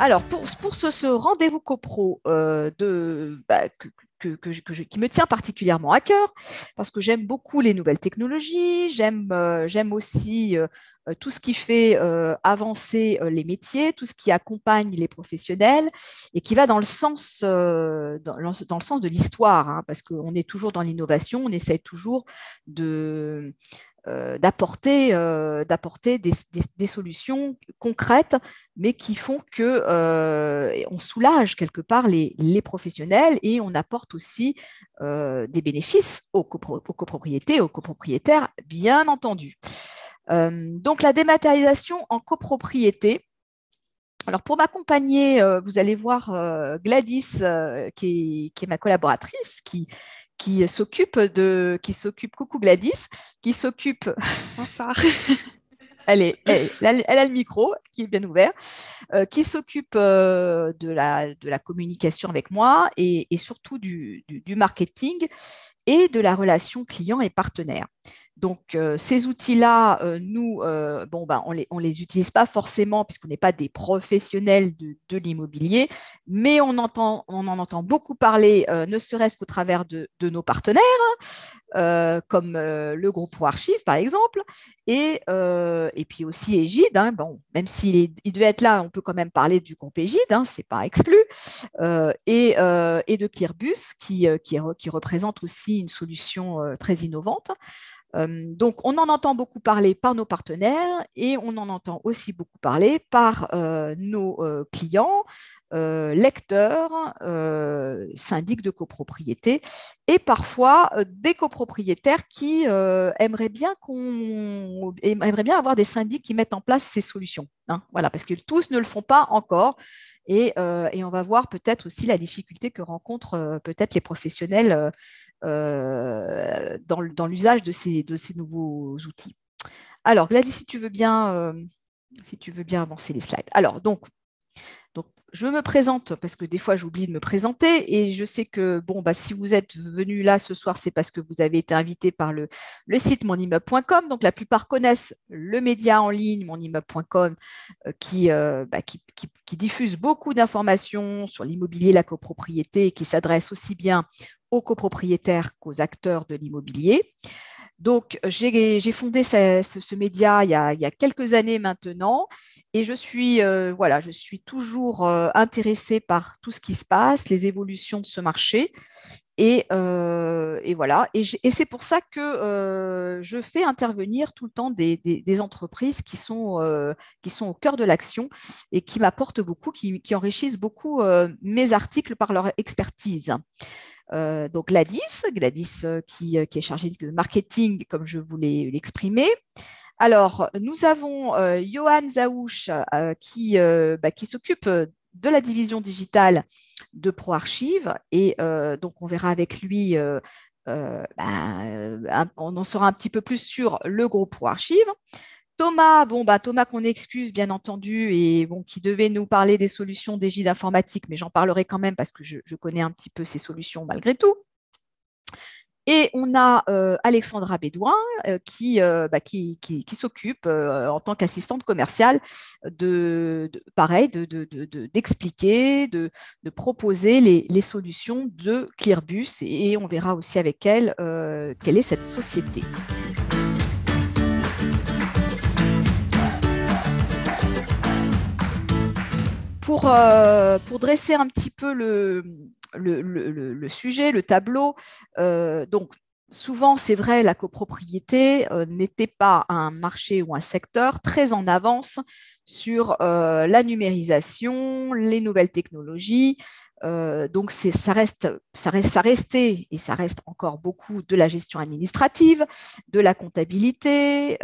Alors, pour ce rendez-vous copro qui me tient particulièrement à cœur, parce que j'aime beaucoup les nouvelles technologies, j'aime aussi tout ce qui fait avancer les métiers, tout ce qui accompagne les professionnels et qui va dans le sens, dans le sens de l'histoire, hein, parce qu'on est toujours dans l'innovation, on essaie toujours d'apporter des solutions concrètes, mais qui font que on soulage quelque part les professionnels et on apporte aussi des bénéfices aux copropriétés, aux copropriétaires, bien entendu. Donc la dématérialisation en copropriété. Alors pour m'accompagner, vous allez voir Gladys, qui est ma collaboratrice, qui s'occupe, coucou Gladys, qui s'occupe, Bonsoir. elle a le micro qui est bien ouvert, qui s'occupe de la communication avec moi et surtout du marketing et de la relation client et partenaire. Donc, ces outils-là, nous, on les utilise pas forcément puisqu'on n'est pas des professionnels de l'immobilier, mais on en entend beaucoup parler, ne serait-ce qu'au travers de nos partenaires, comme le groupe ProArchive, par exemple, et puis aussi Égide. Hein, bon, même s'il devait être là, on peut quand même parler du groupe Égide, hein, ce n'est pas exclu, et de Clearbus, qui représente aussi une solution très innovante. Donc, on en entend beaucoup parler par nos partenaires et on en entend aussi beaucoup parler par nos clients, lecteurs, syndics de copropriété et parfois des copropriétaires qui aimeraient bien avoir des syndics qui mettent en place ces solutions. Hein, voilà, parce que tous ne le font pas encore. Et on va voir peut-être aussi la difficulté que rencontrent peut-être les professionnels dans l'usage de ces nouveaux outils. Alors, Gladys, si tu veux bien avancer les slides. Alors, donc, je me présente parce que des fois, j'oublie de me présenter et je sais que, si vous êtes venu là ce soir, c'est parce que vous avez été invité par le site monimmeuble.com. Donc, la plupart connaissent le média en ligne monimmeuble.com qui diffuse beaucoup d'informations sur l'immobilier, la copropriété et qui s'adresse aussi bien aux copropriétaires qu'aux acteurs de l'immobilier. Donc, j'ai fondé ce média il y a quelques années maintenant et je suis toujours intéressée par tout ce qui se passe, les évolutions de ce marché. Et voilà. Et c'est pour ça que je fais intervenir tout le temps des entreprises qui sont au cœur de l'action et qui m'apportent beaucoup, qui enrichissent beaucoup mes articles par leur expertise. Donc Gladys qui est chargée de marketing, comme je voulais l'exprimer. Alors, nous avons Johan Zaouch qui s'occupe de la division digitale de ProArchive et donc on verra avec lui, on en saura un petit peu plus sur le groupe ProArchive. Thomas, Thomas qu'on excuse bien entendu et qui devait nous parler des solutions d'égide informatique, mais j'en parlerai quand même parce que je connais un petit peu ces solutions malgré tout. Et on a Alexandra Bédouin qui s'occupe en tant qu'assistante commerciale d'expliquer, de proposer les solutions de Clearbus et on verra aussi avec elle quelle est cette société. Pour dresser un petit peu le sujet, le tableau, donc souvent, c'est vrai, la copropriété n'était pas un marché ou un secteur très en avance sur la numérisation, les nouvelles technologies. Donc, ça restait et ça reste encore beaucoup de la gestion administrative, de la comptabilité,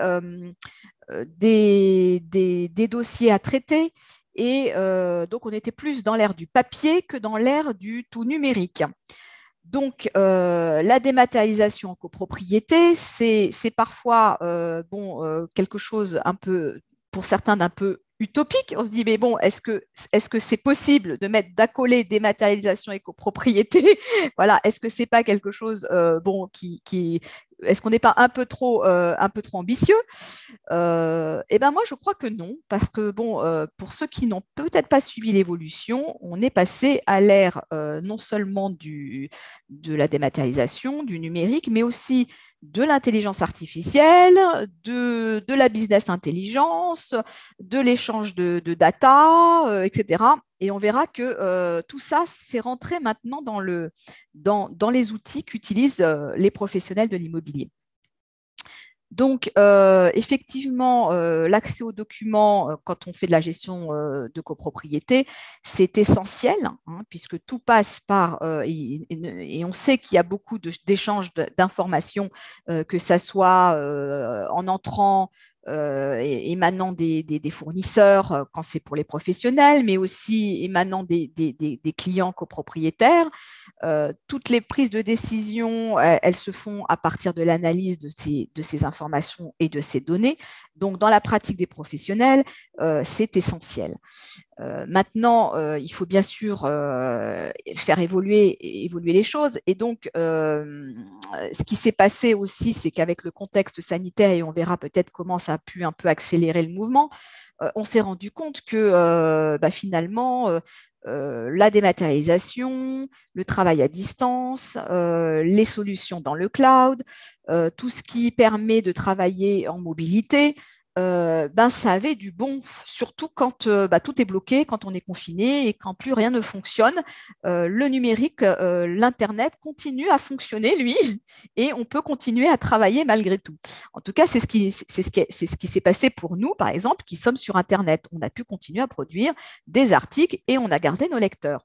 des dossiers à traiter. Et donc, on était plus dans l'ère du papier que dans l'ère du tout numérique. Donc, la dématérialisation en copropriété, c'est parfois quelque chose un peu, pour certains, d'un peu utopique. On se dit, mais bon, est-ce que c'est possible de mettre d'accoler dématérialisation et copropriété? Voilà, est-ce que c'est pas quelque chose qui est-ce qu'on n'est pas un peu trop ambitieux? Eh ben moi, je crois que non, parce que bon, pour ceux qui n'ont peut-être pas suivi l'évolution, on est passé à l'ère non seulement de la dématérialisation, du numérique, mais aussi de l'intelligence artificielle, de la business intelligence, de l'échange de data, etc. Et on verra que tout ça, c'est rentré maintenant dans les outils qu'utilisent les professionnels de l'immobilier. Donc, effectivement, l'accès aux documents quand on fait de la gestion de copropriété, c'est essentiel, hein, puisque tout passe par, et on sait qu'il y a beaucoup d'échanges d'informations, que ça soit en entrant, émanant des fournisseurs quand c'est pour les professionnels, mais aussi émanant des clients copropriétaires. Toutes les prises de décision, elles se font à partir de l'analyse de ces informations et de ces données. Donc, dans la pratique des professionnels, c'est essentiel. Maintenant, il faut bien sûr faire évoluer les choses. Et donc, ce qui s'est passé aussi, c'est qu'avec le contexte sanitaire, et on verra peut-être comment ça a pu un peu accélérer le mouvement, on s'est rendu compte que finalement, la dématérialisation, le travail à distance, les solutions dans le cloud, tout ce qui permet de travailler en mobilité, ça avait du bon, surtout quand tout est bloqué, quand on est confiné et quand plus rien ne fonctionne. Le numérique, l'Internet continue à fonctionner, lui, et on peut continuer à travailler malgré tout. En tout cas, c'est ce qui s'est passé pour nous, par exemple, qui sommes sur Internet. On a pu continuer à produire des articles et on a gardé nos lecteurs.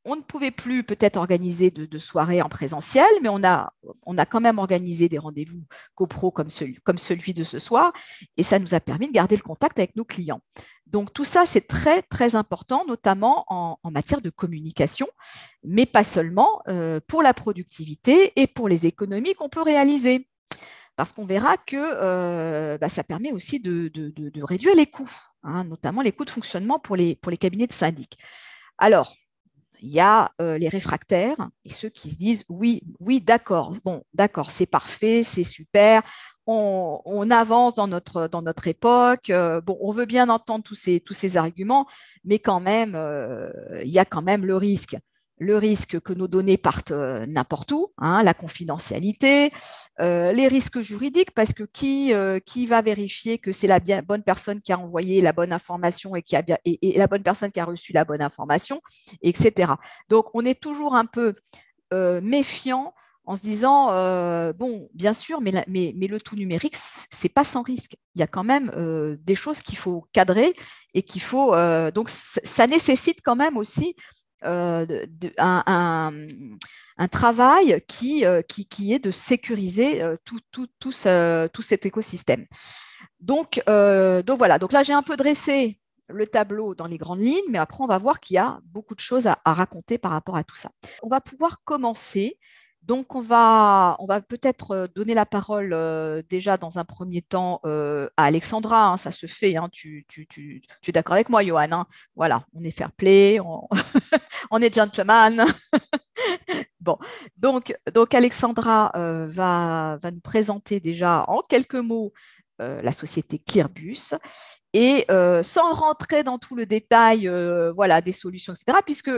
On ne pouvait plus peut-être organiser de soirées en présentiel, mais on a quand même organisé des rendez-vous copro comme celui de ce soir, et ça nous a permis de garder le contact avec nos clients. Donc tout ça, c'est très, très important, notamment en matière de communication, mais pas seulement, pour la productivité et pour les économies qu'on peut réaliser. Parce qu'on verra que ça permet aussi de réduire les coûts, hein, notamment les coûts de fonctionnement pour les cabinets de syndic. Alors, il y a les réfractaires et ceux qui se disent oui, d'accord, c'est parfait, c'est super, on avance dans notre époque, on veut bien entendre tous ces arguments, mais quand même, il y a quand même le risque que nos données partent n'importe où, hein, la confidentialité, les risques juridiques, parce que qui va vérifier que c'est la bonne personne qui a envoyé la bonne information et la bonne personne qui a reçu la bonne information, etc. Donc, on est toujours un peu méfiant en se disant, bien sûr, mais le tout numérique, c'est pas sans risque. Il y a quand même des choses qu'il faut cadrer et qu'il faut… donc, ça nécessite quand même aussi un travail qui est de sécuriser tout cet écosystème. Donc voilà, donc là j'ai un peu dressé le tableau dans les grandes lignes, mais après on va voir qu'il y a beaucoup de choses à raconter par rapport à tout ça. On va pouvoir commencer. Donc, on va peut-être donner la parole déjà dans un premier temps à Alexandra, hein, ça se fait, hein, tu es d'accord avec moi, Johan, hein, voilà, on est fair play, on est gentleman. Bon, donc Alexandra va nous présenter déjà en quelques mots la société Clearbus, et sans rentrer dans tout le détail des solutions, etc., puisque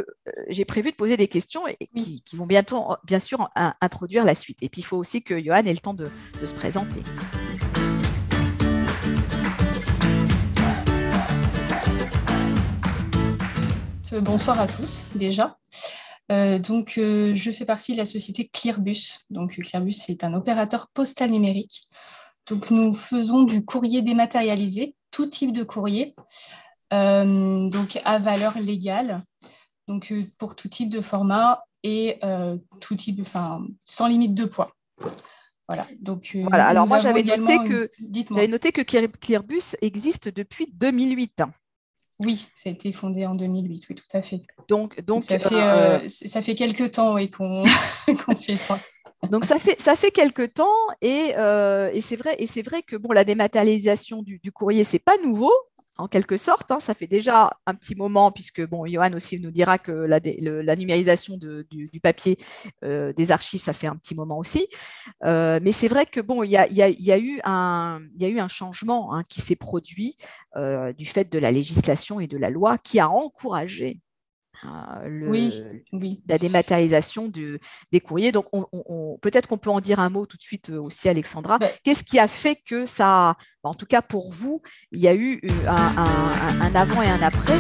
j'ai prévu de poser des questions qui vont bientôt, bien sûr, introduire la suite. Et puis, il faut aussi que Johan ait le temps de se présenter. Bonsoir à tous, déjà. Je fais partie de la société Clearbus. Donc, Clearbus, c'est un opérateur postal numérique. Donc, nous faisons du courrier dématérialisé, tout type de courrier, donc à valeur légale, donc pour tout type de format et tout type, sans limite de poids. Voilà. Donc, voilà. Alors moi, j'avais noté que Clearbus existe depuis 2008. Oui, ça a été fondé en 2008, oui, tout à fait. Donc ça fait quelques temps, oui, qu'on fait ça. Donc ça fait quelques temps, et c'est vrai que la dématérialisation du courrier, c'est pas nouveau, en quelque sorte. Ça fait déjà un petit moment, puisque Johan aussi nous dira que la numérisation du papier des archives, ça fait un petit moment aussi. Mais c'est vrai que il y a eu un changement qui s'est produit du fait de la législation et de la loi qui a encouragé Oui, oui. la dématérialisation des courriers. Donc, peut-être qu'on peut en dire un mot tout de suite aussi, Alexandra. Ben, Qu'est-ce qui a fait que ça, en tout cas pour vous, il y a eu un avant et un après?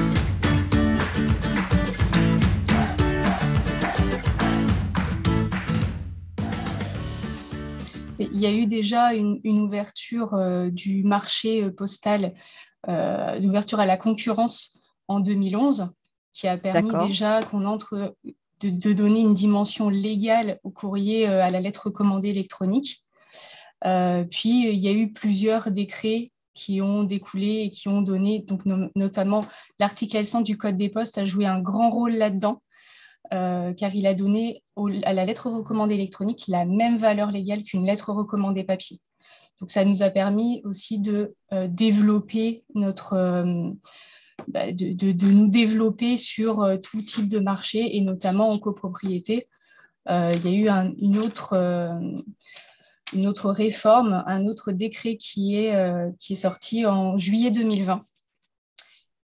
il y a eu déjà une ouverture du marché postal, d'ouverture à la concurrence en 2011, qui a permis D'accord. déjà qu'on entre de donner une dimension légale au courrier, à la lettre recommandée électronique. Puis, il y a eu plusieurs décrets qui ont découlé et qui ont donné, donc notamment l'article L100 du Code des postes a joué un grand rôle là-dedans, car il a donné à la lettre recommandée électronique la même valeur légale qu'une lettre recommandée papier. Donc, ça nous a permis aussi de développer de nous développer sur tout type de marché et notamment en copropriété. Il y a eu une autre réforme, un autre décret qui est sorti en juillet 2020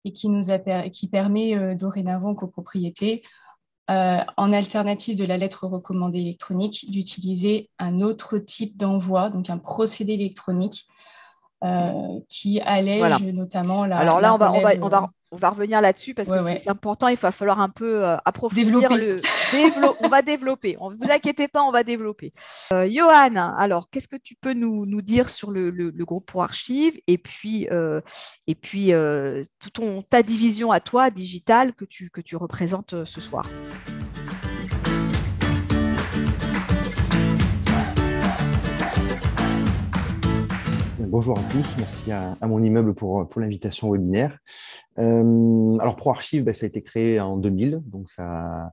et qui permet dorénavant aux copropriétés, en alternative de la lettre recommandée électronique, d'utiliser un autre type d'envoi, donc un procédé électronique qui allège Voilà. notamment Alors la là, relève. on va revenir là-dessus parce que c'est important. Il va falloir un peu approfondir Développer. On va développer. Ne vous inquiétez pas, on va développer. Johan, alors, qu'est-ce que tu peux nous dire sur le groupe pour archives et puis, ta division à toi, digitale, que tu représentes ce soir? Bonjour à tous, merci à mon immeuble pour l'invitation au webinaire. Alors ProArchive, ça a été créé en 2000, donc ça a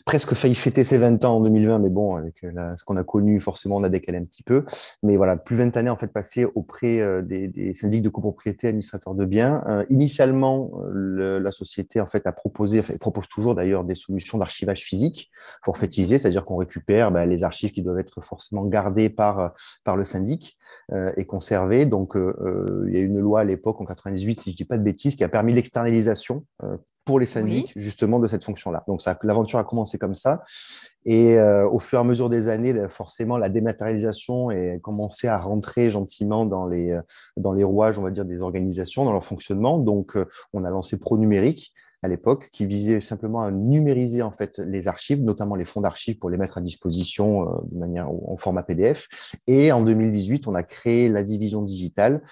presque failli fêter ses 20 ans en 2020, mais bon, avec ce qu'on a connu, forcément, on a décalé un petit peu. Mais voilà, plus 20 années en fait passées auprès des syndics de copropriété, administrateurs de biens. Initialement, la société en fait a proposé, enfin, propose toujours d'ailleurs des solutions d'archivage physique forfaitisé, c'est-à-dire qu'on récupère les archives qui doivent être forcément gardées par le syndic et conservées. Donc, il y a une loi à l'époque, en 98, si je ne dis pas de bêtises, qui a permis l'externalisation pour les syndics, Oui. justement, de cette fonction-là. Donc, l'aventure a commencé comme ça. Et au fur et à mesure des années, forcément, la dématérialisation a commencé à rentrer gentiment dans les rouages, on va dire, des organisations, dans leur fonctionnement. Donc, on a lancé ProNumérique à l'époque, qui visait simplement à numériser en fait les archives, notamment les fonds d'archives pour les mettre à disposition de manière en format PDF. Et en 2018, on a créé la division digitale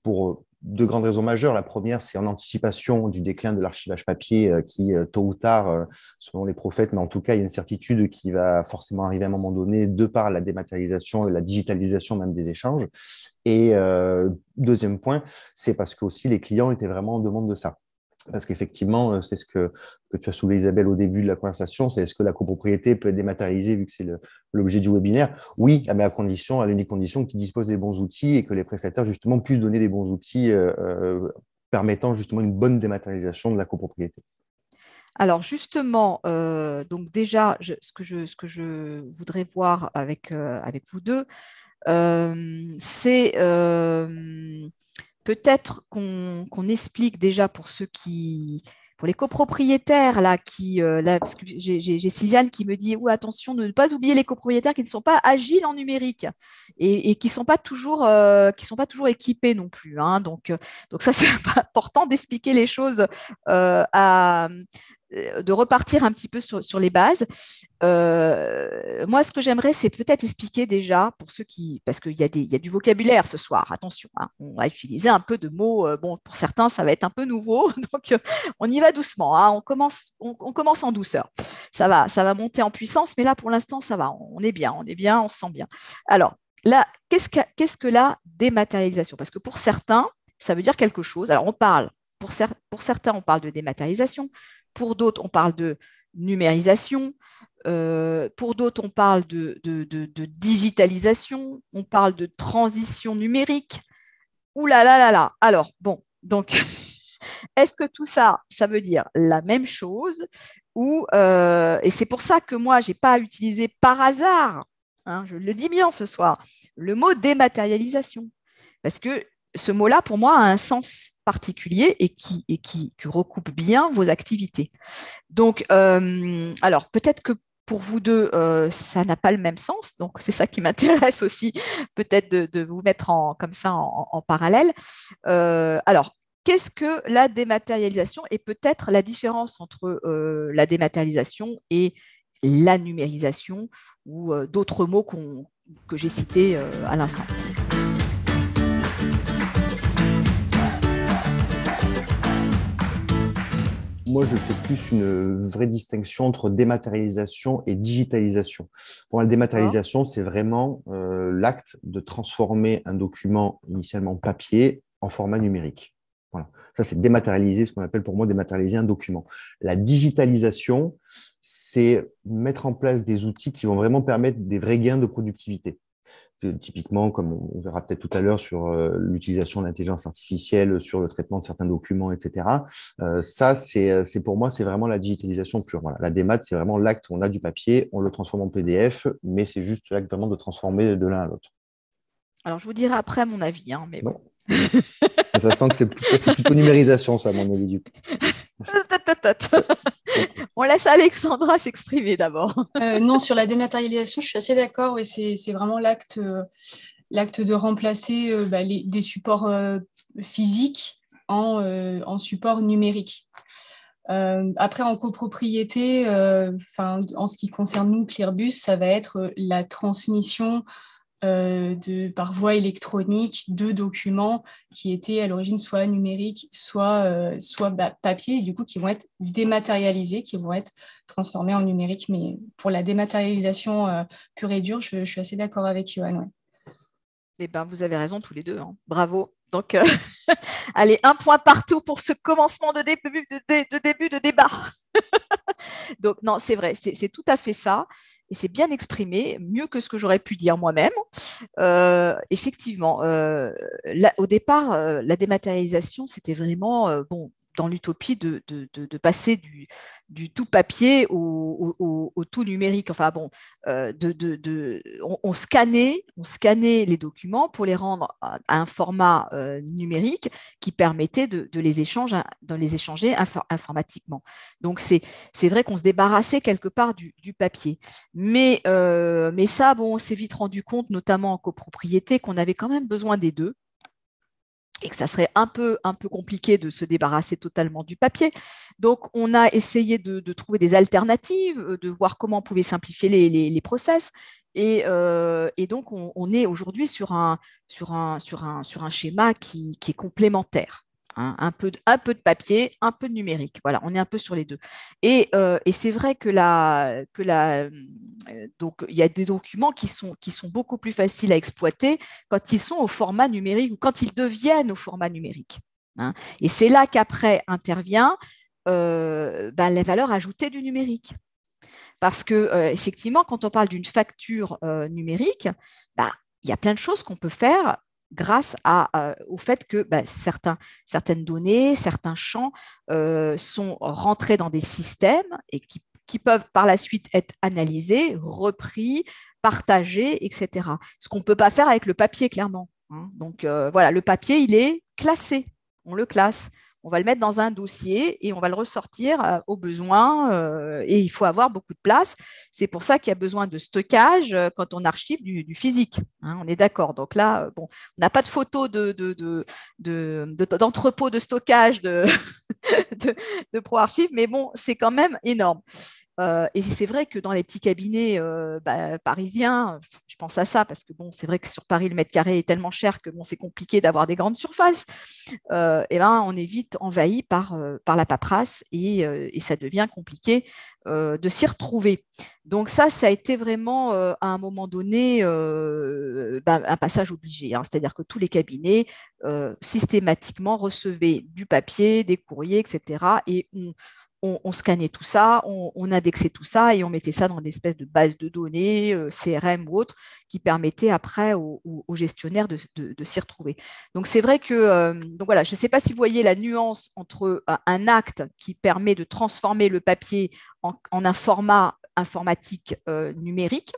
pour deux grandes raisons majeures. La première, c'est en anticipation du déclin de l'archivage papier qui, tôt ou tard, selon les prophètes, mais en tout cas, il y a une certitude qui va forcément arriver à un moment donné, de par la dématérialisation et la digitalisation même des échanges. Et deuxième point, c'est parce que aussi les clients étaient vraiment en demande de ça. Parce qu'effectivement, c'est ce que tu as soulevé, Isabelle, au début de la conversation, c'est est-ce que la copropriété peut être dématérialisée vu que c'est l'objet du webinaire? Oui, mais à l'unique condition qu'ils disposent des bons outils et que les prestataires, justement, puissent donner des bons outils permettant justement une bonne dématérialisation de la copropriété. Alors justement, donc déjà, ce que je voudrais voir avec vous deux, c'est peut-être qu'on explique déjà pour pour les copropriétaires là, parce que j'ai Sylviane qui me dit attention de ne pas oublier les copropriétaires qui ne sont pas agiles en numérique et qui sont pas toujours équipés non plus. Donc ça c'est important d'expliquer les choses de repartir un petit peu sur les bases. Moi, ce que j'aimerais, c'est peut-être expliquer déjà pour ceux parce qu'il y a du vocabulaire ce soir, attention, on va utiliser un peu de mots, pour certains, ça va être un peu nouveau, donc on y va doucement, on commence en douceur. Ça va monter en puissance, mais là, pour l'instant, ça va, on est bien, on se sent bien. Alors, là, qu'est-ce que la dématérialisation? Parce que pour certains, ça veut dire quelque chose. Alors, pour certains, on parle de dématérialisation. Pour d'autres, on parle de numérisation. Pour d'autres, on parle de digitalisation. On parle de transition numérique. Ouh là là là là. Alors, bon, Donc, est-ce que tout ça, ça veut dire la même chose et c'est pour ça que moi, je n'ai pas utilisé par hasard, hein, je le dis bien ce soir, le mot dématérialisation. Parce que ce mot-là, pour moi, a un sens particulier et qui recoupe bien vos activités. Donc, alors, peut-être que pour vous deux, ça n'a pas le même sens. Donc, c'est ça qui m'intéresse aussi, peut-être de vous mettre comme ça en parallèle. Alors, qu'est-ce que la dématérialisation et peut-être la différence entre la dématérialisation et la numérisation ou d'autres mots que j'ai cités à l'instant? Moi, je fais plus une vraie distinction entre dématérialisation et digitalisation. Pour moi, la dématérialisation, c'est vraiment l'acte de transformer un document initialement papier en format numérique. Voilà. Ça, c'est dématérialiser, ce qu'on appelle pour moi dématérialiser un document. La digitalisation, c'est mettre en place des outils qui vont vraiment permettre des vrais gains de productivité. Typiquement, comme on verra peut-être tout à l'heure sur l'utilisation de l'intelligence artificielle, sur le traitement de certains documents, etc. Ça, c'est pour moi, c'est vraiment la digitalisation pure. Voilà. La démat, c'est vraiment l'acte où on a du papier, on le transforme en PDF, mais c'est juste l'acte vraiment de transformer de l'un à l'autre. Alors, je vous dirai après mon avis, hein, mais bon. Ça sent que c'est plutôt numérisation, ça, à mon avis, du coup. On laisse Alexandra s'exprimer d'abord. Non, sur la dématérialisation, je suis assez d'accord. Oui, c'est vraiment l'acte de remplacer des supports physiques en support numérique. Après, en copropriété, en ce qui concerne nous, Clearbus, ça va être la transmission par voie électronique de documents qui étaient à l'origine soit numériques, soit papier, et du coup qui vont être dématérialisés, qui vont être transformés en numérique. Mais pour la dématérialisation pure et dure, je suis assez d'accord avec Johan. Ouais. Eh ben, vous avez raison tous les deux. Hein. Bravo. Donc, allez, un point partout pour ce commencement de début de débat. Donc, non, c'est vrai, c'est tout à fait ça. Et c'est bien exprimé, mieux que ce que j'aurais pu dire moi-même. Effectivement, au départ, la dématérialisation, c'était vraiment, dans l'utopie de passer du tout papier au tout numérique. Enfin bon, on scannait les documents pour les rendre à un format numérique qui permettait de les échanger informatiquement. Donc c'est vrai qu'on se débarrassait quelque part du papier. Mais ça, bon, on s'est vite rendu compte, notamment en copropriété, qu'on avait quand même besoin des deux et que ça serait un peu compliqué de se débarrasser totalement du papier. Donc, on a essayé de trouver des alternatives, de voir comment on pouvait simplifier les process. Et donc, on est aujourd'hui sur un schéma qui est complémentaire. Hein, un peu de papier, un peu de numérique. Voilà, on est un peu sur les deux. Et c'est vrai donc il y a des documents qui sont beaucoup plus faciles à exploiter quand ils sont au format numérique ou quand ils deviennent au format numérique. Hein. Et c'est là qu'après intervient la valeur ajoutée du numérique. Parce que effectivement, quand on parle d'une facture numérique, il y a plein de choses qu'on peut faire grâce au fait que certaines données, certains champs sont rentrés dans des systèmes et qui peuvent par la suite être analysés, repris, partagés, etc. Ce qu'on ne peut pas faire avec le papier, clairement. Hein. Donc voilà, le papier, il est classé. On le classe. On va le mettre dans un dossier et on va le ressortir au besoin. Et il faut avoir beaucoup de place. C'est pour ça qu'il y a besoin de stockage quand on archive du physique. Hein, on est d'accord. Donc là, bon, on n'a pas de photo d'entrepôt de stockage de ProArchive, mais bon, c'est quand même énorme. Et c'est vrai que dans les petits cabinets parisiens, je pense à ça parce que bon, c'est vrai que sur Paris, le mètre carré est tellement cher que bon, c'est compliqué d'avoir des grandes surfaces. Et ben, on est vite envahi par la paperasse et ça devient compliqué de s'y retrouver. Donc ça a été vraiment à un moment donné un passage obligé. Hein. C'est-à-dire que tous les cabinets systématiquement recevaient du papier, des courriers, etc. Et on scannait tout ça, on indexait tout ça et on mettait ça dans des espèces de bases de données, CRM ou autres, qui permettaient après aux gestionnaires de s'y retrouver. Donc, c'est vrai que, donc voilà, je ne sais pas si vous voyez la nuance entre un acte qui permet de transformer le papier en un format informatique numérique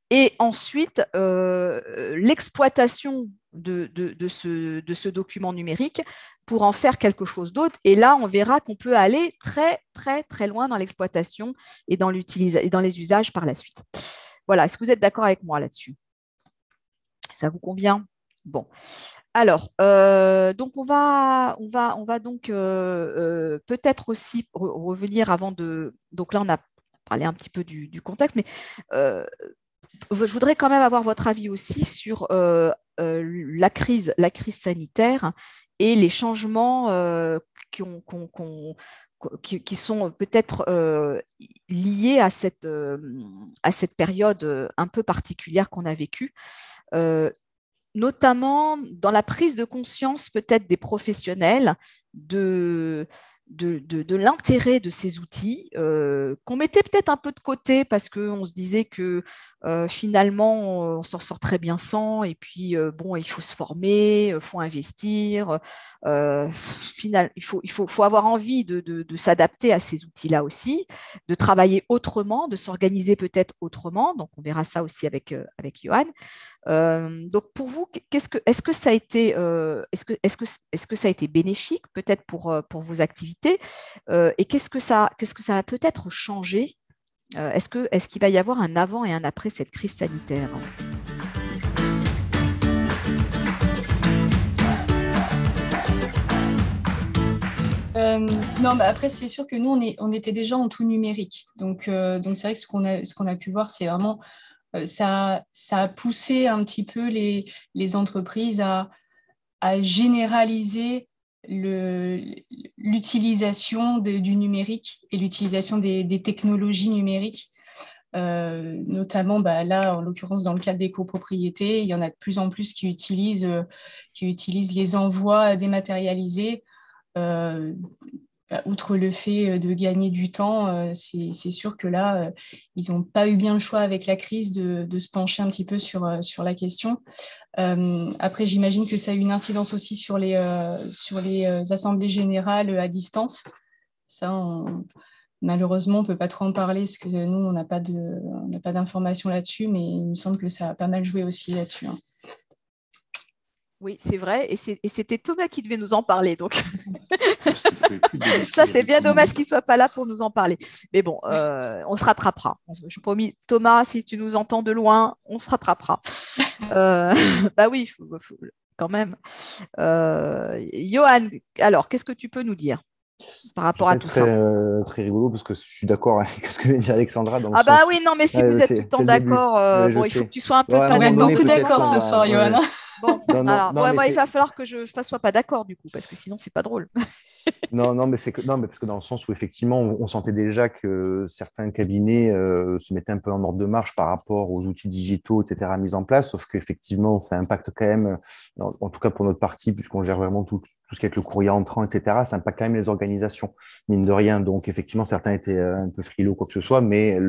et ensuite l'exploitation de ce document numérique pour en faire quelque chose d'autre. Et là, on verra qu'on peut aller très, très, très loin dans l'exploitation et dans les usages par la suite. Voilà, est-ce que vous êtes d'accord avec moi là-dessus? Ça vous convient? Bon. Alors, donc on va donc peut-être aussi revenir avant de… Donc là, on a parlé un petit peu du contexte, mais je voudrais quand même avoir votre avis aussi sur la crise sanitaire et les changements qui sont peut-être liés à cette période un peu particulière qu'on a vécue, notamment dans la prise de conscience peut-être des professionnels de l'intérêt de ces outils qu'on mettait peut-être un peu de côté parce qu'on se disait que finalement on s'en sort très bien sans et puis bon, il faut se former, il faut investir, il faut avoir envie de s'adapter à ces outils-là aussi, de travailler autrement, de s'organiser peut-être autrement. Donc on verra ça aussi avec Johan. Donc pour vous, est-ce que ça a été, est-ce que ça a été bénéfique peut-être pour vos activités et qu'est-ce que ça va peut-être changer? Est-ce qu'il va y avoir un avant et un après cette crise sanitaire? Non, bah après, c'est sûr que nous, on était déjà en tout numérique. Donc c'est vrai que ce qu'on a pu voir, c'est vraiment ça a poussé un petit peu les entreprises à généraliser l'utilisation du numérique et l'utilisation des technologies numériques. Notamment là, en l'occurrence, dans le cadre des copropriétés, il y en a de plus en plus qui utilisent les envois dématérialisés. Outre le fait de gagner du temps, c'est sûr que là, ils n'ont pas eu bien le choix avec la crise de se pencher un petit peu sur la question. Après, j'imagine que ça a eu une incidence aussi sur les assemblées générales à distance. Ça, malheureusement, on ne peut pas trop en parler parce que nous, on n'a pas d'informations là-dessus, mais il me semble que ça a pas mal joué aussi là-dessus. Hein. Oui, c'est vrai, et c'était Thomas qui devait nous en parler, donc ça c'est bien dommage qu'il ne soit pas là pour nous en parler. Mais bon, on se rattrapera. Je promis, Thomas, si tu nous entends de loin, on se rattrapera. Bah oui, faut quand même. Johan, alors, qu'est-ce que tu peux nous dire par rapport à tout ça? Très rigolo parce que je suis d'accord avec ce que dit Alexandra. Dans le Ah bah sens... oui, non, mais si vous êtes tout le temps d'accord, bon, il faut que tu sois un peu… On va être beaucoup d'accord ce soir, Johan. Bon, alors, il va falloir que je ne sois pas d'accord du coup, parce que sinon, c'est pas drôle. Non, mais parce que dans le sens où effectivement, on sentait déjà que certains cabinets se mettaient un peu en ordre de marche par rapport aux outils digitaux, etc., mis en place, sauf qu'effectivement, ça impacte quand même, en tout cas pour notre partie, puisqu'on gère vraiment tout ce qui est le courrier entrant, etc., ça impacte quand même les organisations, mine de rien. Donc, effectivement, certains étaient un peu frileux, quoi que ce soit, mais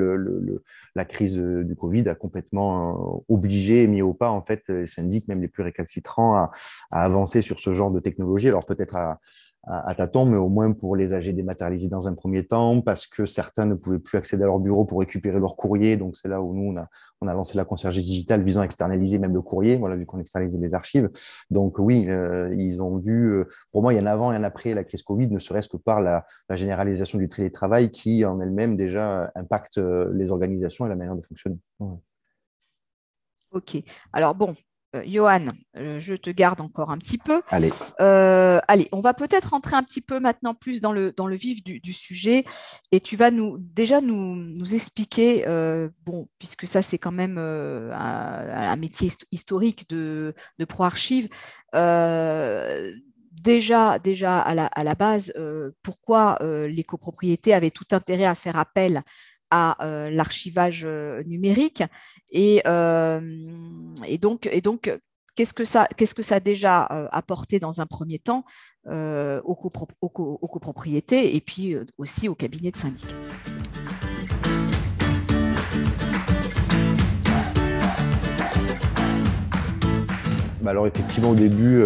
la crise du Covid a complètement obligé et mis au pas, en fait, les syndics, même les plus récalcitrants, à avancer sur ce genre de technologie. Alors, peut-être à tâtons, mais au moins pour les âgés dématérialisés dans un premier temps, parce que certains ne pouvaient plus accéder à leur bureau pour récupérer leur courrier. Donc, c'est là où nous, on a lancé la conciergerie digitale visant à externaliser même le courrier, voilà, vu qu'on externalisait les archives. Donc, oui, ils ont dû… pour moi, il y a un avant et un après la crise Covid, ne serait-ce que par la généralisation du télétravail qui, en elle-même, déjà impacte les organisations et la manière de fonctionner. Ouais. Ok. Alors, bon, Johan, je te garde encore un petit peu. Allez. Allez, on va peut-être rentrer un petit peu maintenant plus dans le vif du sujet et tu vas nous expliquer, bon, puisque ça c'est quand même un métier historique de ProArchive, déjà à la base, pourquoi les copropriétés avaient tout intérêt à faire appel à l'archivage numérique et donc qu'est-ce que ça a déjà apporté dans un premier temps aux copropriétés et puis aussi aux cabinets de syndic. Alors effectivement, au début,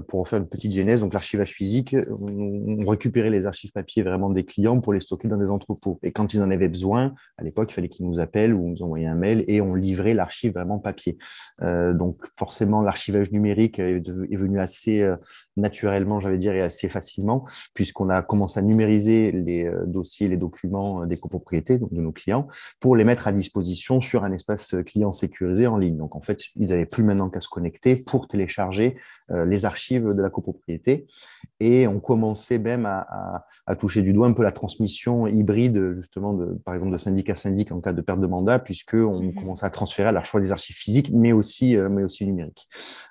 pour faire une petite genèse, donc l'archivage physique, on récupérait les archives papier vraiment des clients pour les stocker dans des entrepôts. Et quand ils en avaient besoin, à l'époque, il fallait qu'ils nous appellent ou nous envoyaient un mail et on livrait l'archive vraiment papier. Donc forcément, l'archivage numérique est venu assez naturellement, j'allais dire, et assez facilement, puisqu'on a commencé à numériser les dossiers, les documents des copropriétés, donc de nos clients, pour les mettre à disposition sur un espace client sécurisé en ligne. Donc en fait, ils n'avaient plus maintenant qu'à se connecter pour télécharger les archives de la copropriété. Et on commençait même à toucher du doigt un peu la transmission hybride, justement, par exemple, de syndic à syndic en cas de perte de mandat, puisqu'on commençait à transférer à la choix des archives physiques, mais aussi numériques.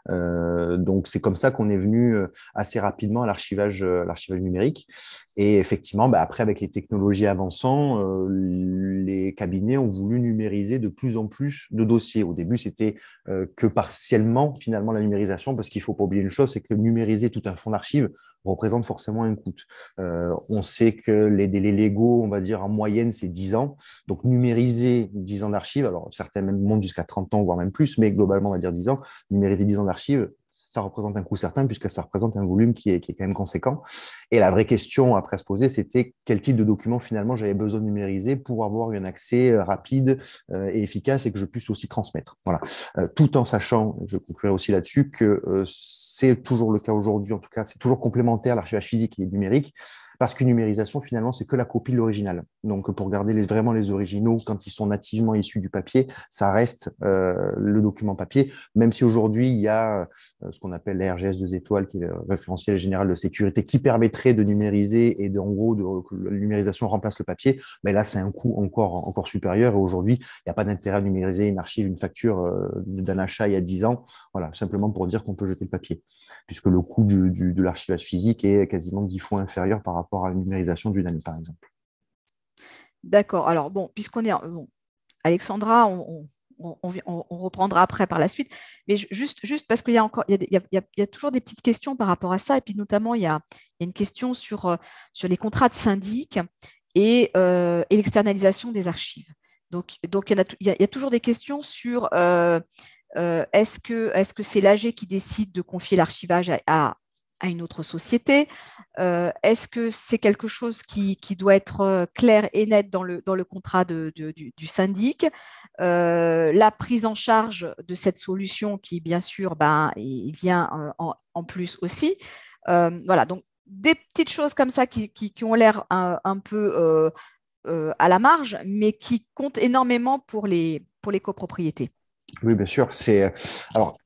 Donc, c'est comme ça qu'on est venu assez rapidement à l'archivage numérique. Et effectivement, après, avec les technologies avançant, les cabinets ont voulu numériser de plus en plus de dossiers. Au début, c'était que partiellement, finalement, la numérisation, parce qu'il ne faut pas oublier une chose, c'est que numériser tout un fonds d'archives représente forcément un coût. On sait que les délais légaux, on va dire en moyenne, c'est 10 ans. Donc, numériser 10 ans d'archives, alors certains même montent jusqu'à 30 ans, voire même plus, mais globalement, on va dire 10 ans, numériser 10 ans d'archives, ça représente un coût certain puisque ça représente un volume qui est quand même conséquent. Et la vraie question après à se poser, c'était quel type de document finalement j'avais besoin de numériser pour avoir un accès rapide et efficace et que je puisse aussi transmettre. Voilà. Tout en sachant, je conclurai aussi là-dessus, que c'est toujours le cas aujourd'hui, en tout cas, c'est toujours complémentaire l'archivage physique et numérique, parce qu'une numérisation, finalement, c'est que la copie de l'original. Donc, pour garder vraiment les originaux, quand ils sont nativement issus du papier, ça reste le document papier, même si aujourd'hui, il y a ce qu'on appelle la RGS 2 étoiles, qui est le référentiel général de sécurité, qui permettrait de numériser et en gros, que la numérisation remplace le papier. Mais là, c'est un coût encore supérieur. Et aujourd'hui, il n'y a pas d'intérêt à numériser une archive, une facture d'un achat il y a 10 ans. Voilà, simplement pour dire qu'on peut jeter le papier, puisque le coût de l'archivage physique est quasiment 10 fois inférieur par rapport à la numérisation d'une année, par exemple. D'accord. Alors, bon, puisqu'on est… Bon, Alexandra, on reprendra après par la suite. Mais juste parce qu'il y a encore, il y a toujours des petites questions par rapport à ça. Et puis notamment, il y a une question sur les contrats de syndic et l'externalisation des archives. Donc il y a toujours des questions sur est-ce que c'est l'AG qui décide de confier l'archivage à une autre société? Est-ce que c'est quelque chose qui doit être clair et net dans le contrat du syndic? La prise en charge de cette solution qui, bien sûr, il vient en plus aussi. Voilà, donc des petites choses comme ça qui ont l'air un peu à la marge, mais qui comptent énormément pour les copropriétés. Oui, bien sûr. Alors,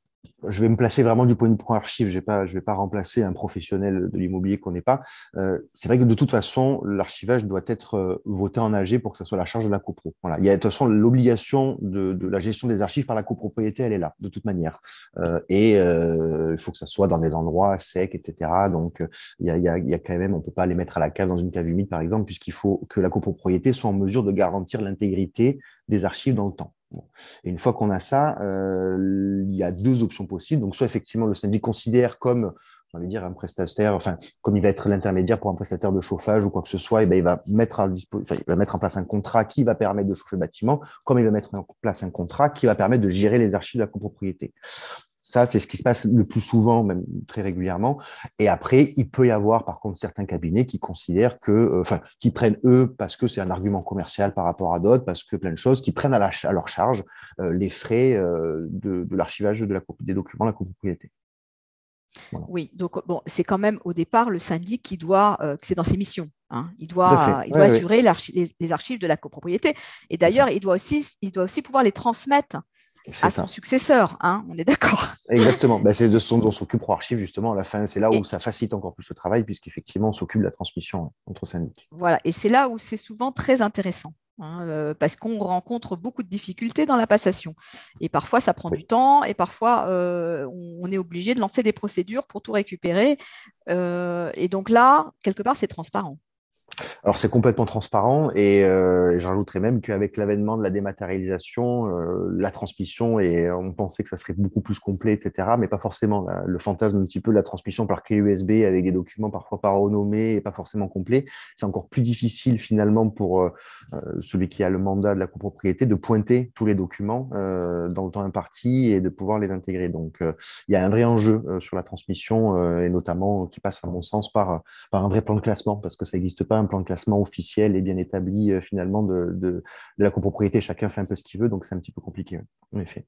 je vais me placer vraiment du point de vue archive. Je vais pas remplacer un professionnel de l'immobilier qu'on n'est pas. C'est vrai que de toute façon, l'archivage doit être voté en AG pour que ça soit la charge de la copro. Voilà. Il y a de toute façon l'obligation de la gestion des archives par la copropriété, elle est là de toute manière. Il faut que ça soit dans des endroits secs, etc. Donc, il y a quand même, on peut pas les mettre à la cave dans une cave humide, par exemple, puisqu'il faut que la copropriété soit en mesure de garantir l'intégrité des archives dans le temps. Bon. Et une fois qu'on a ça, il y a deux options possibles. Donc, soit effectivement, le syndic considère comme, j'ai envie de dire, un prestataire, enfin, comme il va être l'intermédiaire pour un prestataire de chauffage ou quoi que ce soit, et ben, il va mettre en place un contrat qui va permettre de chauffer le bâtiment, comme il va mettre en place un contrat qui va permettre de gérer les archives de la copropriété. Ça, c'est ce qui se passe le plus souvent, même très régulièrement. Et après, il peut y avoir, par contre, certains cabinets qui considèrent qui prennent eux, parce que c'est un argument commercial par rapport à d'autres, parce que plein de choses, qui prennent à leur charge les frais de l'archivage des documents de la copropriété. Voilà. Oui, donc bon, c'est quand même au départ le syndic qui doit, c'est dans ses missions, hein, il doit assurer les archives de la copropriété. Et d'ailleurs, il doit aussi pouvoir les transmettre à son successeur, hein, on est d'accord. Exactement, c'est de ce dont s'occupe ProArchive justement à la fin. C'est là où ça facilite encore plus le travail, puisqu'effectivement, on s'occupe de la transmission entre syndics. Voilà, et c'est là où c'est souvent très intéressant. Parce qu'on rencontre beaucoup de difficultés dans la passation. Et parfois, ça prend du temps, et parfois, on est obligé de lancer des procédures pour tout récupérer. Et donc là, quelque part, c'est transparent. Alors, c'est complètement transparent et je rajouterais même qu'avec l'avènement de la dématérialisation, la transmission, et on pensait que ça serait beaucoup plus complet, etc., mais pas forcément. Le fantasme un petit peu de la transmission par clé USB avec des documents parfois pas renommés et pas forcément complets, c'est encore plus difficile finalement pour celui qui a le mandat de la copropriété de pointer tous les documents dans le temps imparti et de pouvoir les intégrer. Donc, il y a un vrai enjeu sur la transmission et notamment qui passe, à mon sens, par un vrai plan de classement, parce que ça n'existe pas un plan de classement officiel et bien établi finalement de la copropriété. Chacun fait un peu ce qu'il veut, donc c'est un petit peu compliqué, en effet.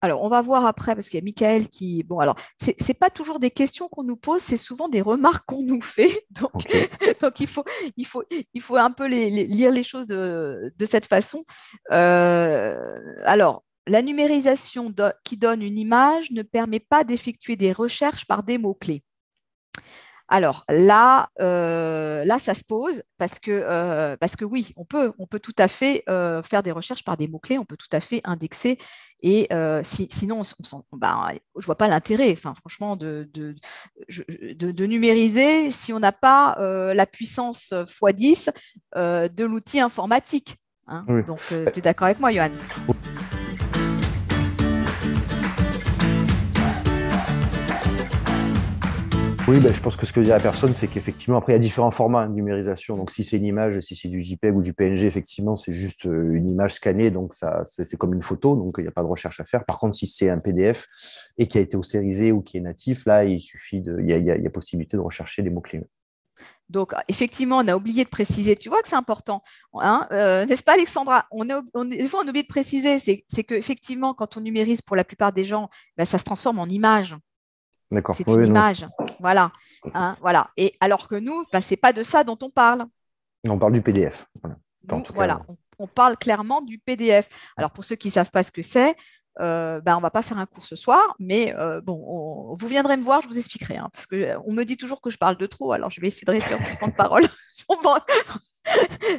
Alors, on va voir après, parce qu'il y a Michael qui… Bon, alors, ce n'est pas toujours des questions qu'on nous pose, c'est souvent des remarques qu'on nous fait. Donc, Okay. donc il faut un peu lire les choses de cette façon. Alors, la numérisation qui donne une image ne permet pas d'effectuer des recherches par des mots-clés. Alors là, ça se pose parce que oui, on peut tout à fait faire des recherches par des mots-clés, on peut tout à fait indexer et sinon, je ne vois pas l'intérêt, enfin, franchement, de numériser si on n'a pas la puissance x10 de l'outil informatique. Hein. Oui. Donc, tu es d'accord avec moi, Johan? Oui, ben, je pense que ce que dit la personne, c'est qu'effectivement, après, il y a différents formats de numérisation. Donc, si c'est une image, si c'est du JPEG ou du PNG, effectivement, c'est juste une image scannée. Donc, c'est comme une photo. Donc, il n'y a pas de recherche à faire. Par contre, si c'est un PDF et qui a été ossérisé ou qui est natif, là, il suffit il y a possibilité de rechercher des mots-clés. Donc, effectivement, on a oublié de préciser. Tu vois que c'est important, hein, n'est-ce pas, Alexandra? Des fois, on oublie de préciser. C'est qu'effectivement, quand on numérise, pour la plupart des gens, ben, ça se transforme en image. D'accord. C'est Oui, une non. image. Voilà. Hein, voilà. Et alors que nous, ben, ce n'est pas de ça dont on parle. On parle du PDF. Voilà. En Nous, tout cas, voilà, on parle clairement du PDF. Alors, pour ceux qui ne savent pas ce que c'est, ben, on ne va pas faire un cours ce soir, mais bon, vous viendrez me voir, je vous expliquerai, hein, parce qu'on me dit toujours que je parle de trop, alors je vais essayer de réduire mon temps de parole.